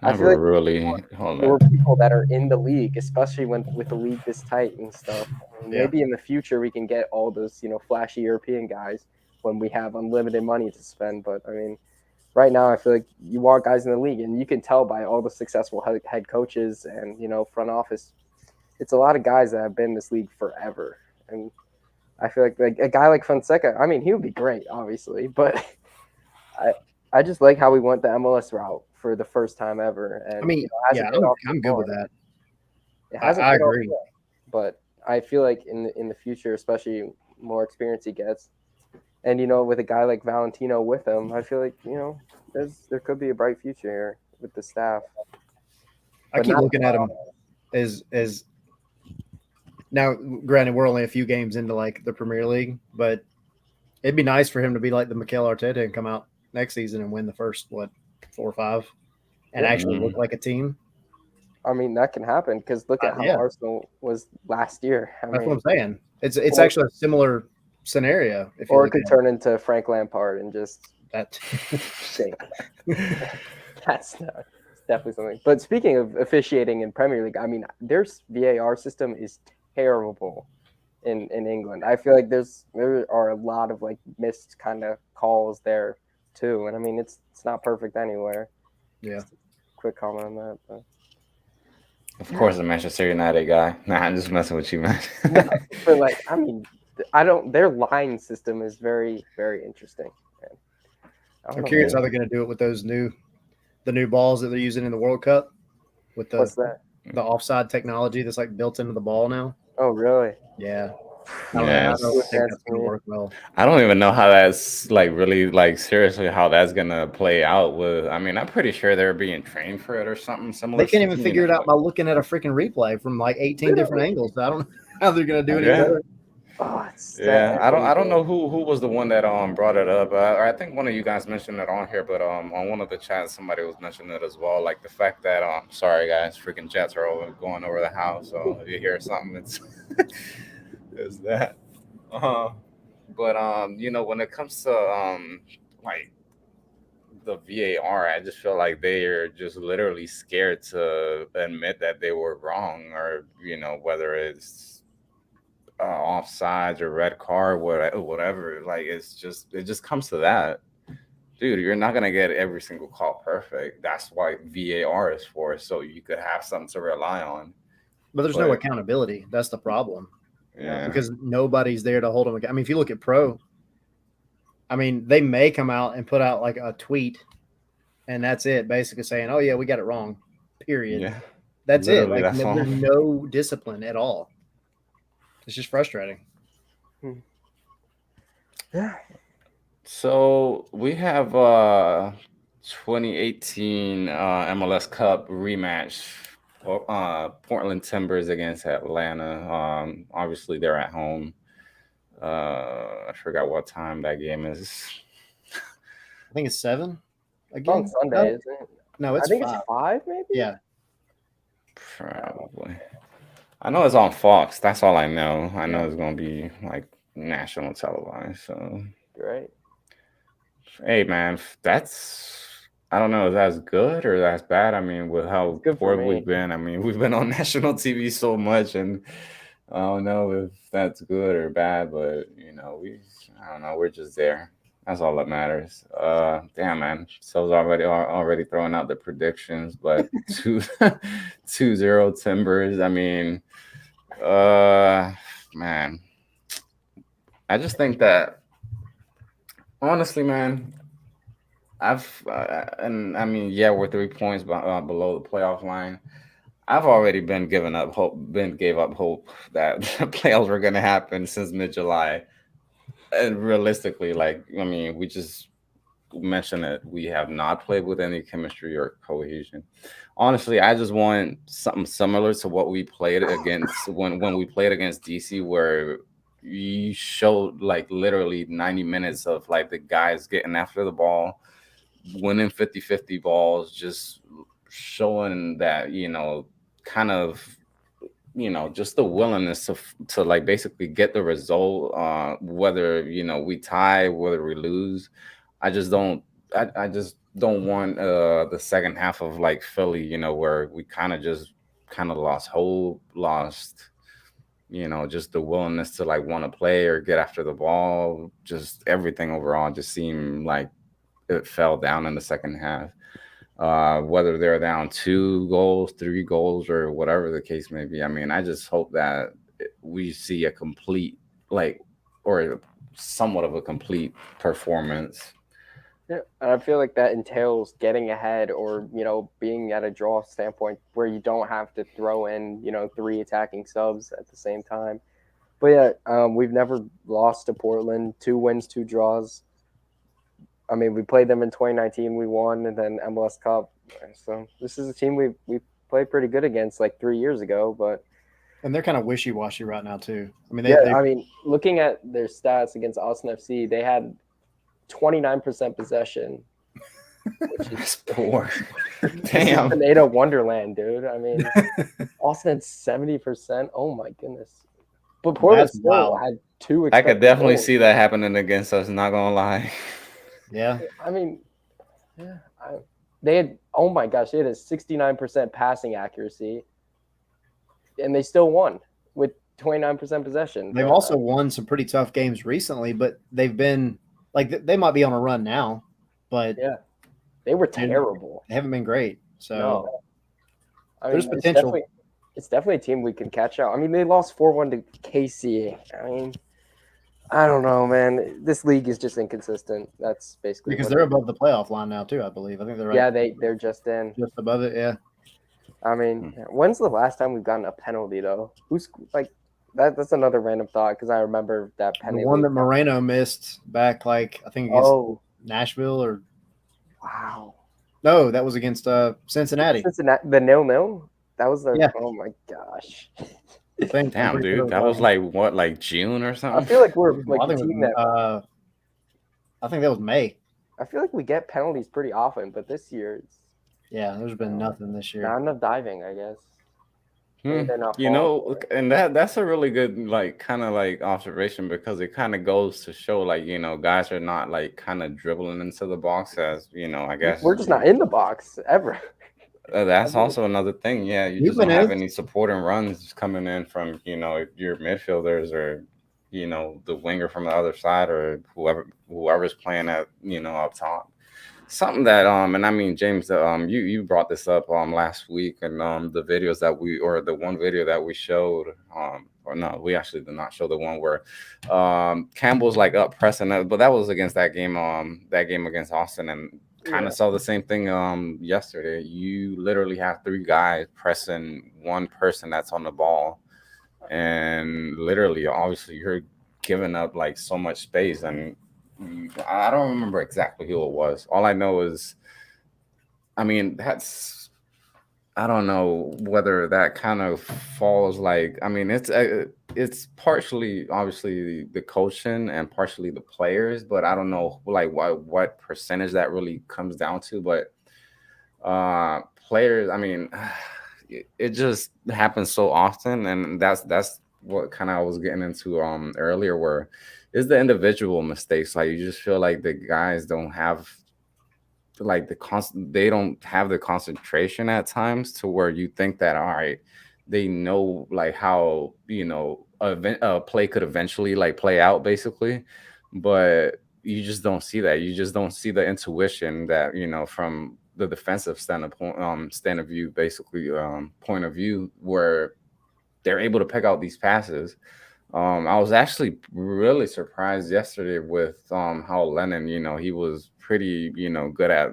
I feel like there were people that are in the league, especially with the league this tight and stuff. Maybe in the future we can get all those, flashy European guys when we have unlimited money to spend. But I mean, right now I feel like you want guys in the league, and you can tell by all the successful head coaches and front office. It's a lot of guys that have been in this league forever, and I feel like a guy like Fonseca. I mean, he would be great, obviously, but I just like how we went the MLS route for the first time ever. And I mean, I'm good with that. It hasn't. I agree, but I feel like in the future, especially more experience he gets, and with a guy like Valentino with him, I feel like there could be a bright future here with the staff. I keep looking at him as now. Granted, we're only a few games into like the Premier League, but it'd be nice for him to be like the Mikel Arteta and come out next season and win the first 4 or 5 and actually look like a team. I mean, that can happen because look at how Arsenal was last year. That's what I'm saying. It's actually a similar scenario. Or it could turn into Frank Lampard and just that. That's definitely something. But speaking of officiating in Premier League, I mean, their VAR system is terrible in England. I feel like there are a lot of like missed kind of calls there too, and I mean it's not perfect anywhere. Yeah. Just a quick comment on that. But. Of course, the Manchester United guy. Nah, I'm just messing with you, man. No, but like, I mean, their line system is very, very interesting. I'm curious how they're going to do it with those the new balls that they're using in the World Cup with What's that? The offside technology that's like built into the ball now. Oh, really? Yeah. I don't think that's going to work well. I don't even know how that's like really like seriously how that's gonna play out. I'm pretty sure they're being trained for it or something similar. They can't even figure it out by looking at a freaking replay from like 18 different angles. I don't know how they're gonna do it. Yeah. Oh, I don't know who was the one that brought it up. I think one of you guys mentioned it on here, but on one of the chats somebody was mentioning it as well. Like the fact that sorry guys, freaking jets are going over the house, so if you hear something, it's is that. But when it comes to like the VAR, I just feel like they are just literally scared to admit that they were wrong, or whether it's offsides or red card, whatever. Like it just comes to that, dude. You're not gonna get every single call perfect. That's why VAR is for, so you could have something to rely on. But there's no accountability. That's the problem. Yeah, because nobody's there to hold them. I mean, if you look at Pro, I mean, they may come out and put out like a tweet, and that's it, basically saying, "Oh yeah, we got it wrong." Period. Yeah, that's literally, it. Like that's there's no discipline at all. It's just frustrating. Yeah. So we have 2018 MLS Cup rematch. Portland Timbers against Atlanta. Obviously they're at home. I forgot what time that game is. I think it's 7. Again? On Sunday, isn't it? No, it's 5. It's 5, maybe. Yeah, probably. I know it's on Fox. That's all I know. I know it's gonna be like national televised. So great. Hey man, I don't know if that's good or that's bad. I mean, with how It's good for poor we've me. been, I mean, we've been on national TV so much, and I don't know if that's good or bad, but I don't know, we're just there. That's all that matters. Damn, man. So already throwing out the predictions, but 2-0 Timbers. I mean, man, I just think that honestly, man, and I mean, yeah, we're 3 points below the playoff line. I've already gave up hope that the playoffs were going to happen since mid-July. And realistically, like, I mean, we just mentioned that we have not played with any chemistry or cohesion. Honestly, I just want something similar to what we played against when we played against DC, where you showed like literally 90 minutes of like the guys getting after the ball, winning 50-50 balls, just showing that, kind of, just the willingness to like basically get the result, whether, we tie, whether we lose. I just don't, I just don't want the second half of like Philly, where we kind of lost hope, lost, just the willingness to like want to play or get after the ball. Just everything overall just seemed like it fell down in the second half. Whether they're down 2 goals, 3 goals, or whatever the case may be. I mean, I just hope that we see a complete, like, or somewhat of a complete performance. Yeah, and I feel like that entails getting ahead or, being at a draw standpoint where you don't have to throw in, 3 attacking subs at the same time. But yeah, we've never lost to Portland. 2 wins, 2 draws. I mean, we played them in 2019, we won, and then MLS Cup. So this is a team we played pretty good against like 3 years ago, but And they're kind of wishy-washy right now too. I mean, I mean, looking at their stats against Austin FC, they had 29% possession, which is poor. Damn. Pineda Wonderland, dude. I mean, Austin had 70%. Oh my goodness. But Portland That's still wild. had 2 I could definitely goals. see that happening against us. Not gonna lie. yeah. I mean, yeah, they had, oh my gosh, they had a 69% passing accuracy, and they still won with 29% possession. They've also won some pretty tough games recently, but they've been like they might be on a run now, but yeah, they were terrible. they haven't been great. So No. I mean, there's potential. It's definitely a team we can catch out. I mean, they lost 4-1 to KC. I mean, I don't know, man. This league is just inconsistent. That's basically because what they're it is. above the playoff line now too, I believe. I think they're right Yeah, they're just in. just above it. Yeah. I mean, when's the last time we've gotten a penalty though? Who's like that? That's another random thought because I remember that penalty. The one that Moreno missed back, like I think against Oh, Nashville or wow. no, that was against Cincinnati. Cincinnati, the 0-0. That was the. Yeah. Oh my gosh. I think. Damn, dude, that was like what, like June or I something? feel like we're I like a think, team that. I think that was May. I feel like we get penalties pretty often, but this year it's Yeah, there's been nothing this year. not enough diving, I guess. Maybe they're not You falling know, for it. and that's a really good like kind of like observation because it kind of goes to show like guys are not like kind of dribbling into the box as I guess We're just not in the box ever. That's also another thing. Yeah, you just Ruben don't have is. any supporting runs coming in from your midfielders or the winger from the other side or whoever's playing at up top. Something that and I mean James, you brought this up last week and the videos that the one video that we showed or no, we actually did not show the one where Campbell's like up pressing it, but that was against that game against Austin and kind of saw the same thing yesterday. You literally have 3 guys pressing one person that's on the ball, and literally, obviously, you're giving up like so much space. And I don't remember exactly who it was. All I know is, I mean, I don't know whether that kind of falls like. I mean, it's partially obviously the coaching and partially the players, but I don't know like what percentage that really comes down to. But players, I mean, it just happens so often, and that's what kind of I was getting into earlier, where is the individual mistakes. Like you just feel like the guys don't have like they don't have the concentration at times to where you think that all right, they know like how a play could eventually like play out basically, but you just don't see that. You just don't see the intuition that from the defensive stand of view, basically point of view, where they're able to pick out these passes. I was actually really surprised yesterday with how Lennon, he was pretty, good at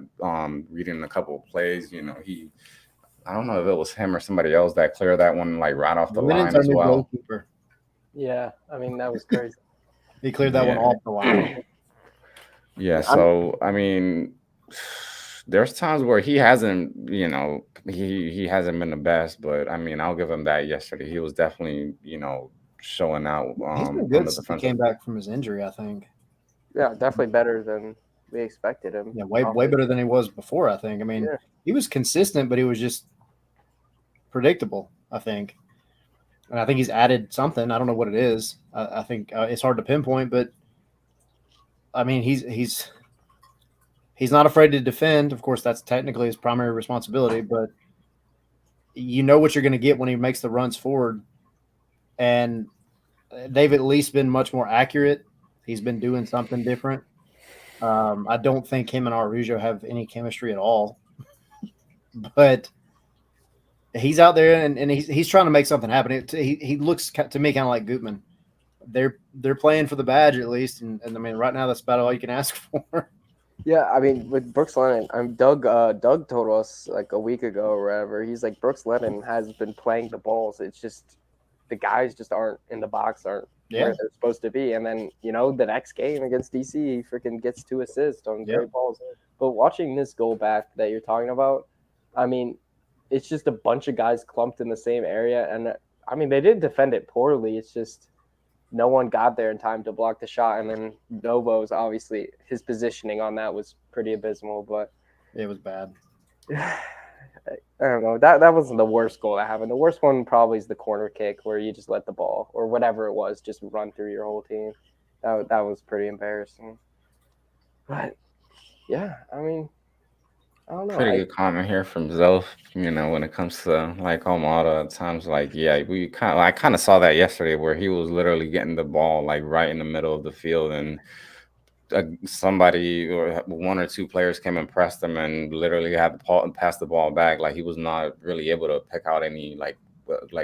reading a couple of plays. I don't know if it was him or somebody else that cleared that one like right off the Lennon's line our as new well. goalkeeper. Yeah, I mean that was crazy. He cleared that one Yeah. off the line. Yeah, so I mean, there's times where he hasn't, he hasn't been the best, but I mean, I'll give him that yesterday. He was definitely, showing out He's been on good the since he defensive. came back from his injury, I think. Yeah, definitely better than we expected him. Yeah, way better than he was before, I think. I mean, Yeah. he was consistent, but he was just predictable, I think. And I think he's added something. I don't know what it is. I think it's hard to pinpoint, but I mean, he's not afraid to defend. Of course, that's technically his primary responsibility, but you know what you're going to get when he makes the runs forward. And they've at least been much more accurate. He's been doing something different. I don't think him and Araujo have any chemistry at all, but he's out there and he's trying to make something happen. He looks to me kind of like Gutman. They're playing for the badge at least, and I mean right now that's about all you can ask for. Yeah, I mean with Brooks Lennon, Doug told us like a week ago or whatever. He's like Brooks Lennon has been playing the balls. It's just the guys just aren't in the box, aren't where they're supposed to be. And then the next game against DC, he freaking gets 2 assists on great balls. But watching this goal back that you're talking about, I mean, it's just a bunch of guys clumped in the same area, and I mean they didn't defend it poorly. It's just no one got there in time to block the shot, and then Novo's obviously his positioning on that was pretty abysmal. But it was bad. I don't know. That wasn't the worst goal that happened. The worst one probably is the corner kick where you just let the ball or whatever it was just run through your whole team. That was pretty embarrassing. But yeah, I mean, I don't know. Pretty good comment here from Zelf. When it comes to like Almada, at times like I kind of saw that yesterday where he was literally getting the ball like right in the middle of the field, and somebody or one or two players came and pressed him and literally had to pass the ball back. Like he was not really able to pick out any like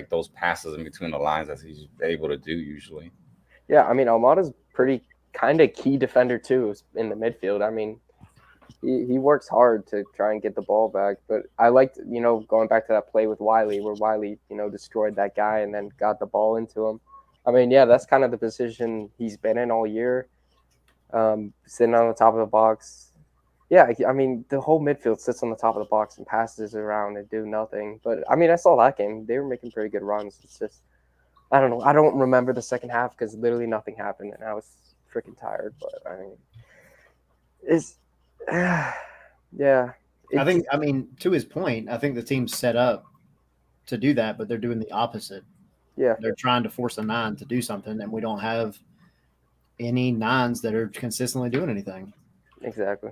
those passes in between the lines as he's able to do usually. Yeah, I mean Almada's pretty kind of key defender too in the midfield. I mean, he works hard to try and get the ball back. But I liked, going back to that play with Wiley where Wiley, destroyed that guy and then got the ball into him. I mean, yeah, that's kind of the position he's been in all year, sitting on the top of the box. Yeah, I mean, the whole midfield sits on the top of the box and passes around and do nothing. But, I mean, I saw that game. They were making pretty good runs. It's just, I don't know. I don't remember the second half because literally nothing happened, and I was freaking tired. But, I mean, it's – yeah. I think, to his point, I think the team's set up to do that, but they're doing the opposite. Yeah. They're trying to force a 9 to do something, and we don't have any 9s that are consistently doing anything. Exactly.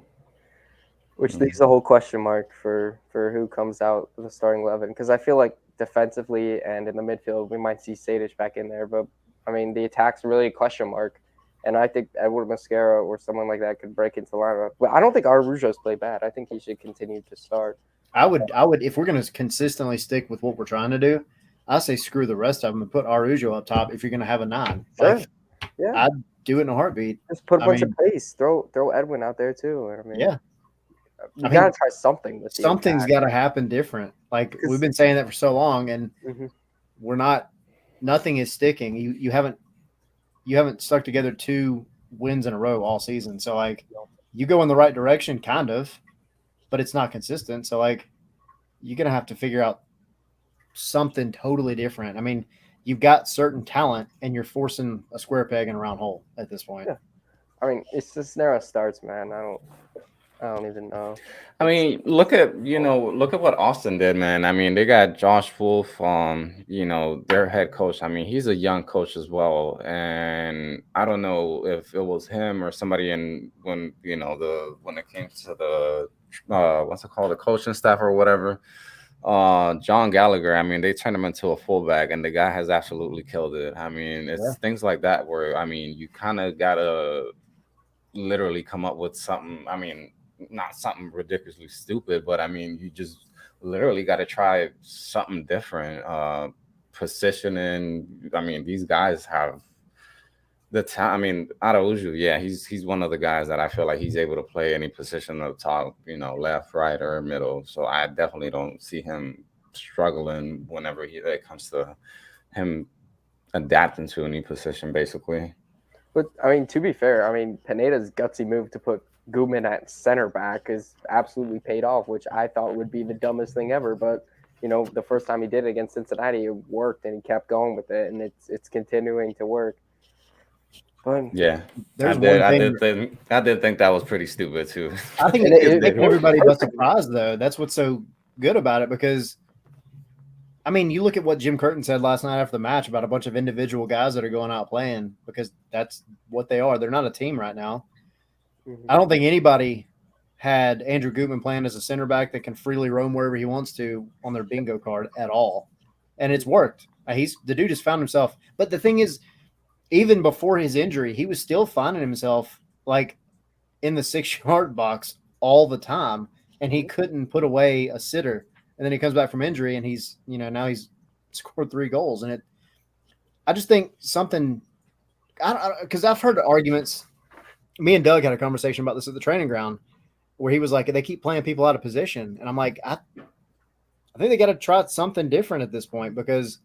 Which leaves a whole question mark for who comes out with the starting 11. Because I feel like defensively and in the midfield, we might see Sejdic back in there. But, I mean, the attack's really a question mark. And I think Edward Mosquera or someone like that could break into the lineup. But I don't think Araujo's play bad. I think he should continue to start. I would, if we're going to consistently stick with what we're trying to do, I say screw the rest of them and put Araujo up top if you're going to have a 9. Sure. Like, Yeah. I'd do it in a heartbeat. Just put a bunch of pace. Throw Edwin out there too. I mean, yeah. You got to try something with something's got to happen different. Like we've been saying that for so long, and we're not. Nothing is sticking. You haven't stuck together 2 wins in a row all season. So like, you go in the right direction, kind of, but it's not consistent. So like, you're gonna have to figure out something totally different. I mean, you've got certain talent, and you're forcing a square peg in a round hole at this point. Yeah. I mean, it's just narrow starts, man. I don't even know. I mean, look at what Austin did, man. I mean, they got Josh Wolf, their head coach. I mean, he's a young coach as well, and I don't know if it was him or somebody when it came to the what's it called, the coaching staff or whatever. John Gallagher. I mean, they turned him into a fullback, and the guy has absolutely killed it. I mean, it's things like that where you kind of gotta literally come up with something. I mean, not something ridiculously stupid, but you just literally got to try something different. Positioning. These guys have the time. Araujo, yeah, he's one of the guys that I feel like he's able to play any position up top, left, right, or middle. So I definitely don't see him struggling whenever it comes to him adapting to any position, basically. But to be fair, Pineda's gutsy move to put Gutman at center back is absolutely paid off, which I thought would be the dumbest thing ever. But the first time he did it against Cincinnati, it worked, and he kept going with it, and it's continuing to work. But yeah, there's I did think that was pretty stupid too. I think it makes everybody but surprised, though. That's what's so good about it, because you look at what Jim Curtin said last night after the match about a bunch of individual guys that are going out playing, because that's what they are. They're not a team right now. I don't think anybody had Andrew Gutman playing as a center back that can freely roam wherever he wants to on their bingo card at all. And it's worked. The dude has found himself. But the thing is, even before his injury, he was still finding himself like in the 6-yard box all the time, and he couldn't put away a sitter. And then he comes back from injury, and he's, now he's scored 3 goals. And I just think something, because I've heard arguments. Me and Doug had a conversation about this at the training ground, where he was like, they keep playing people out of position. And I'm like, I think they got to try something different at this point, because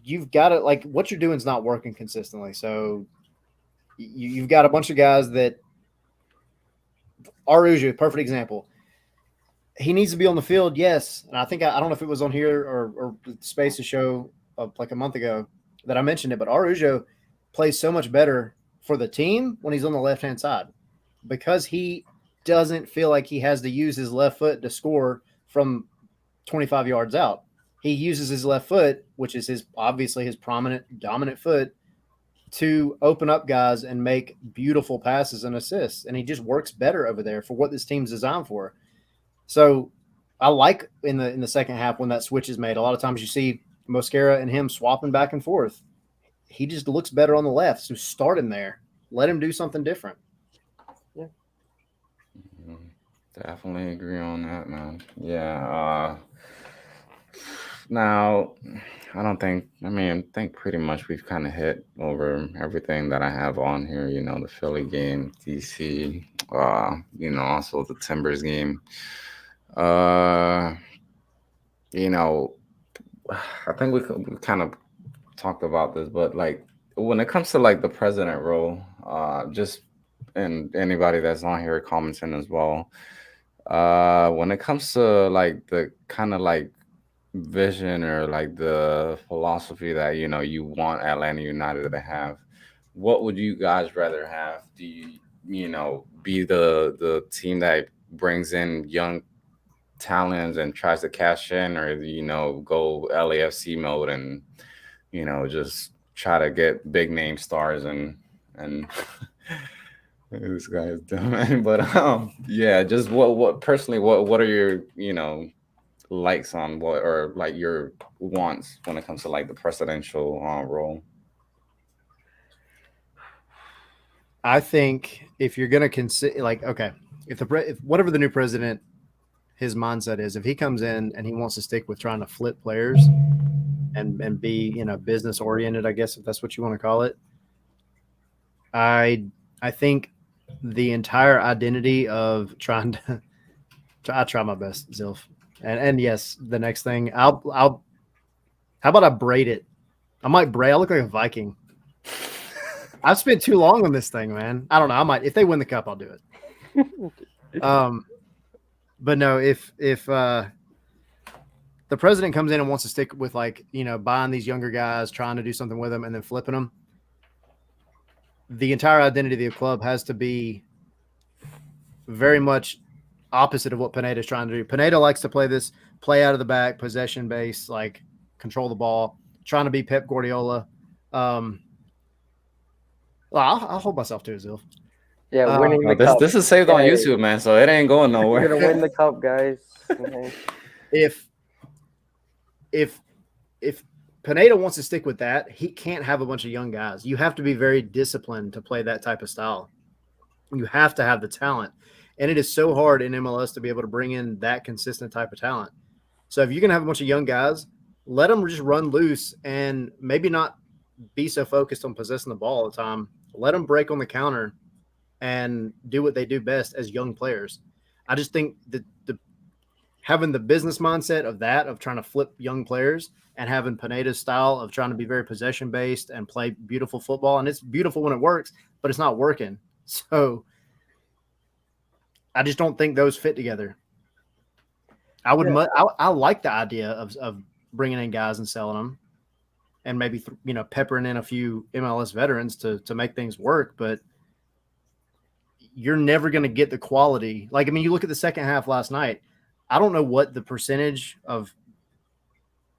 you've got to, like, what you're doing is not working consistently. So you've got a bunch of guys that Araujo, perfect example. He needs to be on the field, yes. And I think I don't know if it was on here or Space's show like a month ago that I mentioned it, but Araujo plays so much better for the team when he's on the left-hand side, because he doesn't feel like he has to use his left foot to score from 25 yards out. He uses his left foot, which is obviously his prominent, dominant foot, to open up guys and make beautiful passes and assists. And he just works better over there for what this team's designed for. So I like in the second half when that switch is made. A lot of times you see Mosquera and him swapping back and forth. He just looks better on the left. So start him there. Let him do something different. Yeah. Definitely agree on that, man. Yeah. Now, I think pretty much we've kind of hit over everything that I have on here. The Philly game, DC, also the Timbers game. I think we kind of talked about this, but like when it comes to like the president role, and anybody that's on here commenting as well, when it comes to like the kind of like vision or like the philosophy that you want Atlanta United to have, what would you guys rather have? Do you be the team that brings in young talents and tries to cash in, or go LAFC mode and just try to get big name stars and this guy is dumb, but yeah, just what personally, what are your likes on what, or like your wants when it comes to like the presidential role? I think if you're going to consider, like, okay, if whatever the new president, his mindset is, if he comes in and he wants to stick with trying to flip players and be, business oriented, I guess, if that's what you want to call it, I think the entire identity of trying to, I try my best, Zilf. And yes, the next thing, how about I braid it? I might braid. I look like a Viking. I've spent too long on this thing, man. I don't know. I might, if they win the cup, I'll do it. But no, if the president comes in and wants to stick with like, buying these younger guys, trying to do something with them and then flipping them, the entire identity of the club has to be very much opposite of what Pineda's trying to do. Pineda likes to play this play out of the back, possession based, like control the ball, trying to be Pep Guardiola. Well, I'll hold myself to it, Zil. Yeah, winning the this cup. this is saved on Hey. YouTube, man, so it ain't going We're nowhere. gonna win the cup, guys. Okay. If Pineda wants to stick with that, he can't have a bunch of young guys. You have to be very disciplined to play that type of style. You have to have the talent. And it is so hard in MLS to be able to bring in that consistent type of talent. So if you're going to have a bunch of young guys, let them just run loose and maybe not be so focused on possessing the ball all the time. Let them break on the counter and do what they do best as young players. I just think that having the business mindset of trying to flip young players and having Pineda's style of trying to be very possession based and play beautiful football. And it's beautiful when it works, but it's not working. So I just don't think those fit together. I would, I like the idea of bringing in guys and selling them and maybe, peppering in a few MLS veterans to make things work, but you're never going to get the quality. Like, I mean, you look at the second half last night, I don't know what the percentage of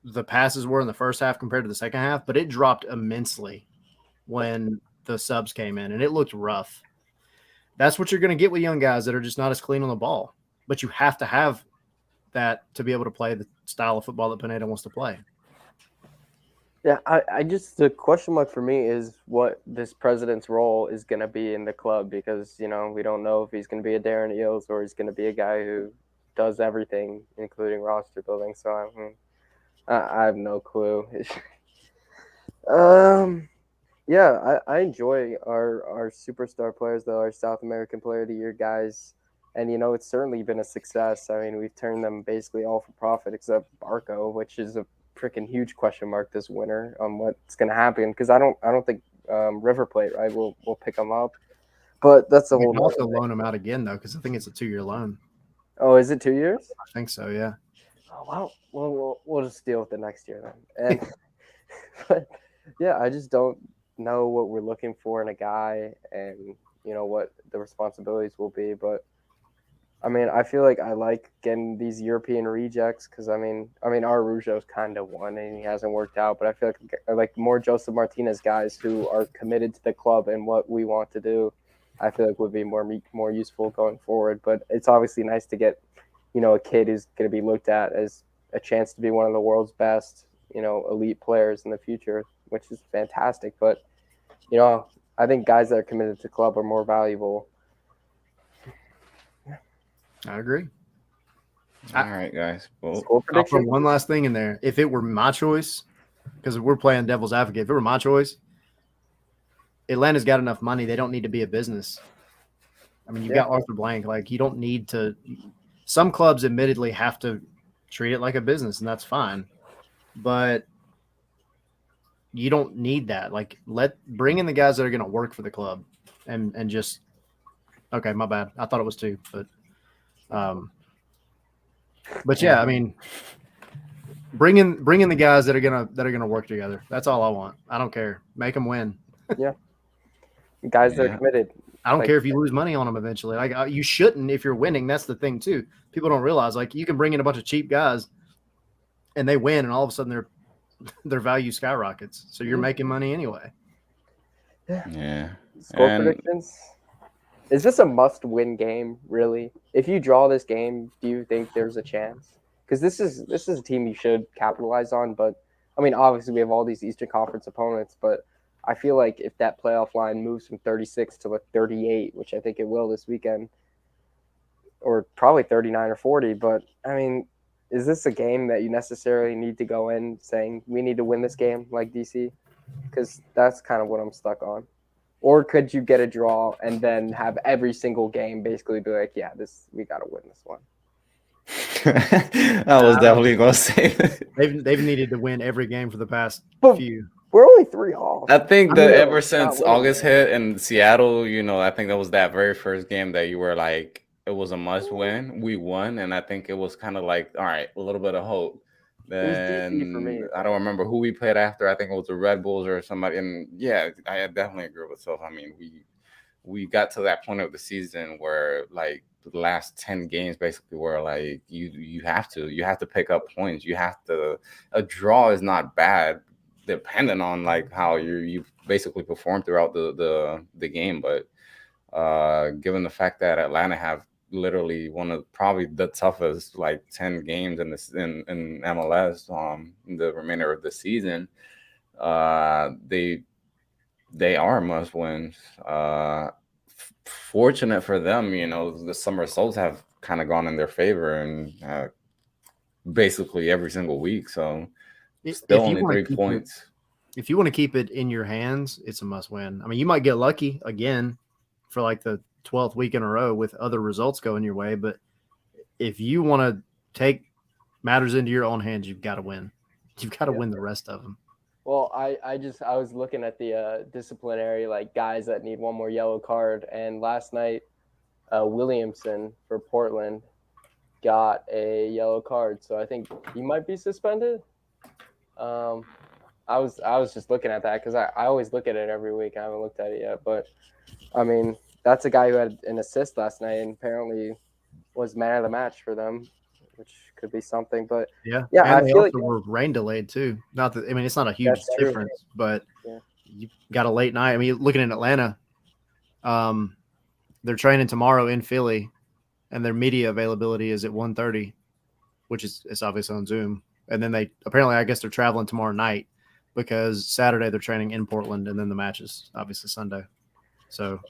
the passes were in the first half compared to the second half, but it dropped immensely when the subs came in, and it looked rough. That's what you're going to get with young guys that are just not as clean on the ball. But you have to have that to be able to play the style of football that Pineda wants to play. Yeah, I just, the question mark for me is what this president's role is going to be in the club, because, we don't know if he's going to be a Darren Eales or he's going to be a guy who does everything, including roster building. So I have no clue. Yeah, I enjoy our superstar players, though, our South American Player of the Year guys. And, it's certainly been a success. I mean, we've turned them basically all for profit except Barco, which is a freaking huge question mark this winter on what's going to happen. Because I don't think River Plate, right, will pick them up. But that's a whole. You can also loan them out again, though, because I think it's a 2-year loan. Oh, is it 2 years? I think so, yeah. Oh, well, we'll just deal with it next year then. And but yeah, I just don't know what we're looking for in a guy, and what the responsibilities will be. But I mean, I feel like I like getting these European rejects because I mean, Araujo's kind of won and he hasn't worked out. But I feel like I like more Joseph Martinez guys who are committed to the club and what we want to do. I feel like would be more useful going forward. But it's obviously nice to get, a kid who's going to be looked at as a chance to be one of the world's best, elite players in the future, which is fantastic. But, I think guys that are committed to the club are more valuable. I agree. All right, guys. Well, Score I'll prediction? put one last thing in there. If it were my choice, because we're playing devil's advocate, if it were my choice, Atlanta's got enough money. They don't need to be a business. I mean, you've got Arthur Blank. Like, you don't need to – some clubs admittedly have to treat it like a business, and that's fine. But you don't need that. Like, bring in the guys that are going to work for the club and just – okay, my bad. I thought it was 2, but yeah, I mean, bring in the guys that are gonna work together. That's all I want. I don't care. Make them win. Yeah. Guys that are committed. I don't care if you lose money on them eventually. Like, you shouldn't if you're winning. That's the thing too. People don't realize, like, you can bring in a bunch of cheap guys and they win, and all of a sudden their value skyrockets. So you're making money anyway. yeah. Score predictions? Is this a must-win game, really? If you draw this game, do you think there's a chance? Because this is a team you should capitalize on. But, I mean, obviously we have all these Eastern Conference opponents, but I feel like if that playoff line moves from 36 to 38, which I think it will this weekend, or probably 39 or 40, but, I mean, is this a game that you necessarily need to go in saying we need to win this game like DC? Because that's kind of what I'm stuck on. Or could you get a draw and then have every single game basically be like, yeah, we got to win this one? I was definitely going to say that. They've needed to win every game for the past few. We're only 3 off. I think that ever since August hit in Seattle, I think that was that very first game that you were like, it was a must win. We won. And I think it was kind of like, all right, a little bit of hope. Then for me. I don't remember who we played after. I think it was the Red Bulls or somebody. And yeah, I definitely agree with Soph. I mean, we got to that point of the season where like the last 10 games basically were like you have to pick up points. You have to, a draw is not bad depending on like how you basically perform throughout the game. But given the fact that Atlanta have literally one of probably the toughest like 10 games in MLS the remainder of the season, they are must wins. Fortunate for them, you know, some results have kind of gone in their favor and basically every single week. So still only 3 points. If you want to keep it in your hands, it's a must win. I mean, you might get lucky again for like the 12th week in a row with other results going your way, but if you want to take matters into your own hands, you've got to win. You've got to win the rest of them. Well, I was looking at the disciplinary, like guys that need one more yellow card, and last night Williamson for Portland got a yellow card, so I think he might be suspended. I was just looking at that because I always look at it every week. I haven't looked at it yet, but I mean that's a guy who had an assist last night and apparently was man of the match for them, which could be something. But yeah, I feel like were rain delayed too. Not that, I mean, it's not a huge difference, but you got a late night. I mean, looking in Atlanta, they're training tomorrow in Philly, and their media availability is at 1:30, which is it's obviously on Zoom. And then they apparently, I guess, they're traveling tomorrow night because Saturday they're training in Portland, and then the match is obviously Sunday. So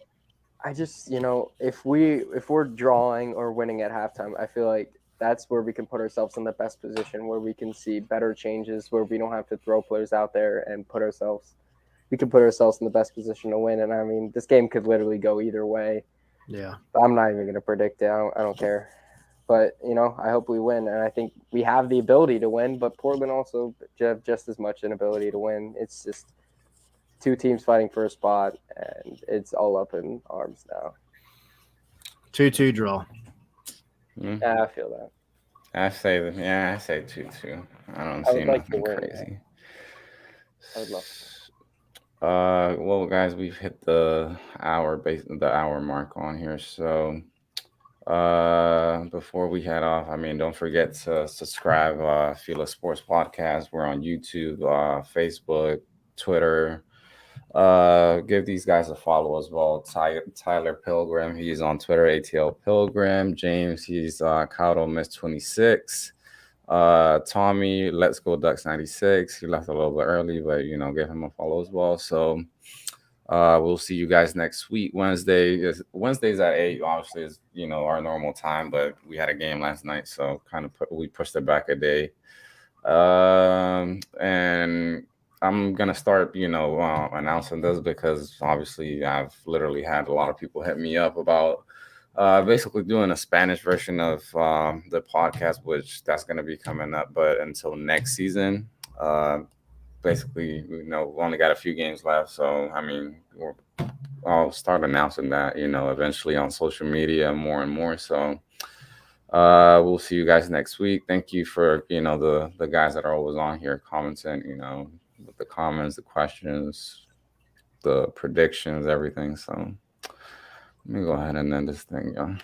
I just, you know, if we're drawing or winning at halftime, I feel like that's where we can put ourselves in the best position, where we can see better changes, where we don't have to throw players out there and we can put ourselves in the best position to win. And I mean, this game could literally go either way. Yeah. I'm not even going to predict it. I don't care. But, you know, I hope we win. And I think we have the ability to win, but Portland also have just as much an ability to win. It's just two teams fighting for a spot, and it's all up in arms now. 2-2 draw. Yeah, I feel that. I say 2-2. I don't see nothing crazy. I would love to. Well, guys, we've hit the hour mark on here. So before we head off, I mean, don't forget to subscribe. Fila Sports Podcast. We're on YouTube, Facebook, Twitter. Give these guys a follow as well. Tyler Pilgrim, he's on Twitter, ATL Pilgrim. James, he's Caudo Miss 26. Tommy, Let's Go Ducks 96. He left a little bit early, but you know, give him a follow as well. So we'll see you guys next week. Wednesdays at 8. Obviously, is you know our normal time, but we had a game last night, so kind of we pushed it back a day. And I'm gonna start, you know, announcing this because obviously I've literally had a lot of people hit me up about basically doing a Spanish version of the podcast, which that's gonna be coming up. But until next season, basically, you know, we've only got a few games left, so I mean, I'll start announcing that, you know, eventually on social media more and more. So we'll see you guys next week. Thank you for, you know, the guys that are always on here commenting, you know, with the comments, the questions, the predictions, everything. So let me go ahead and end this thing, y'all.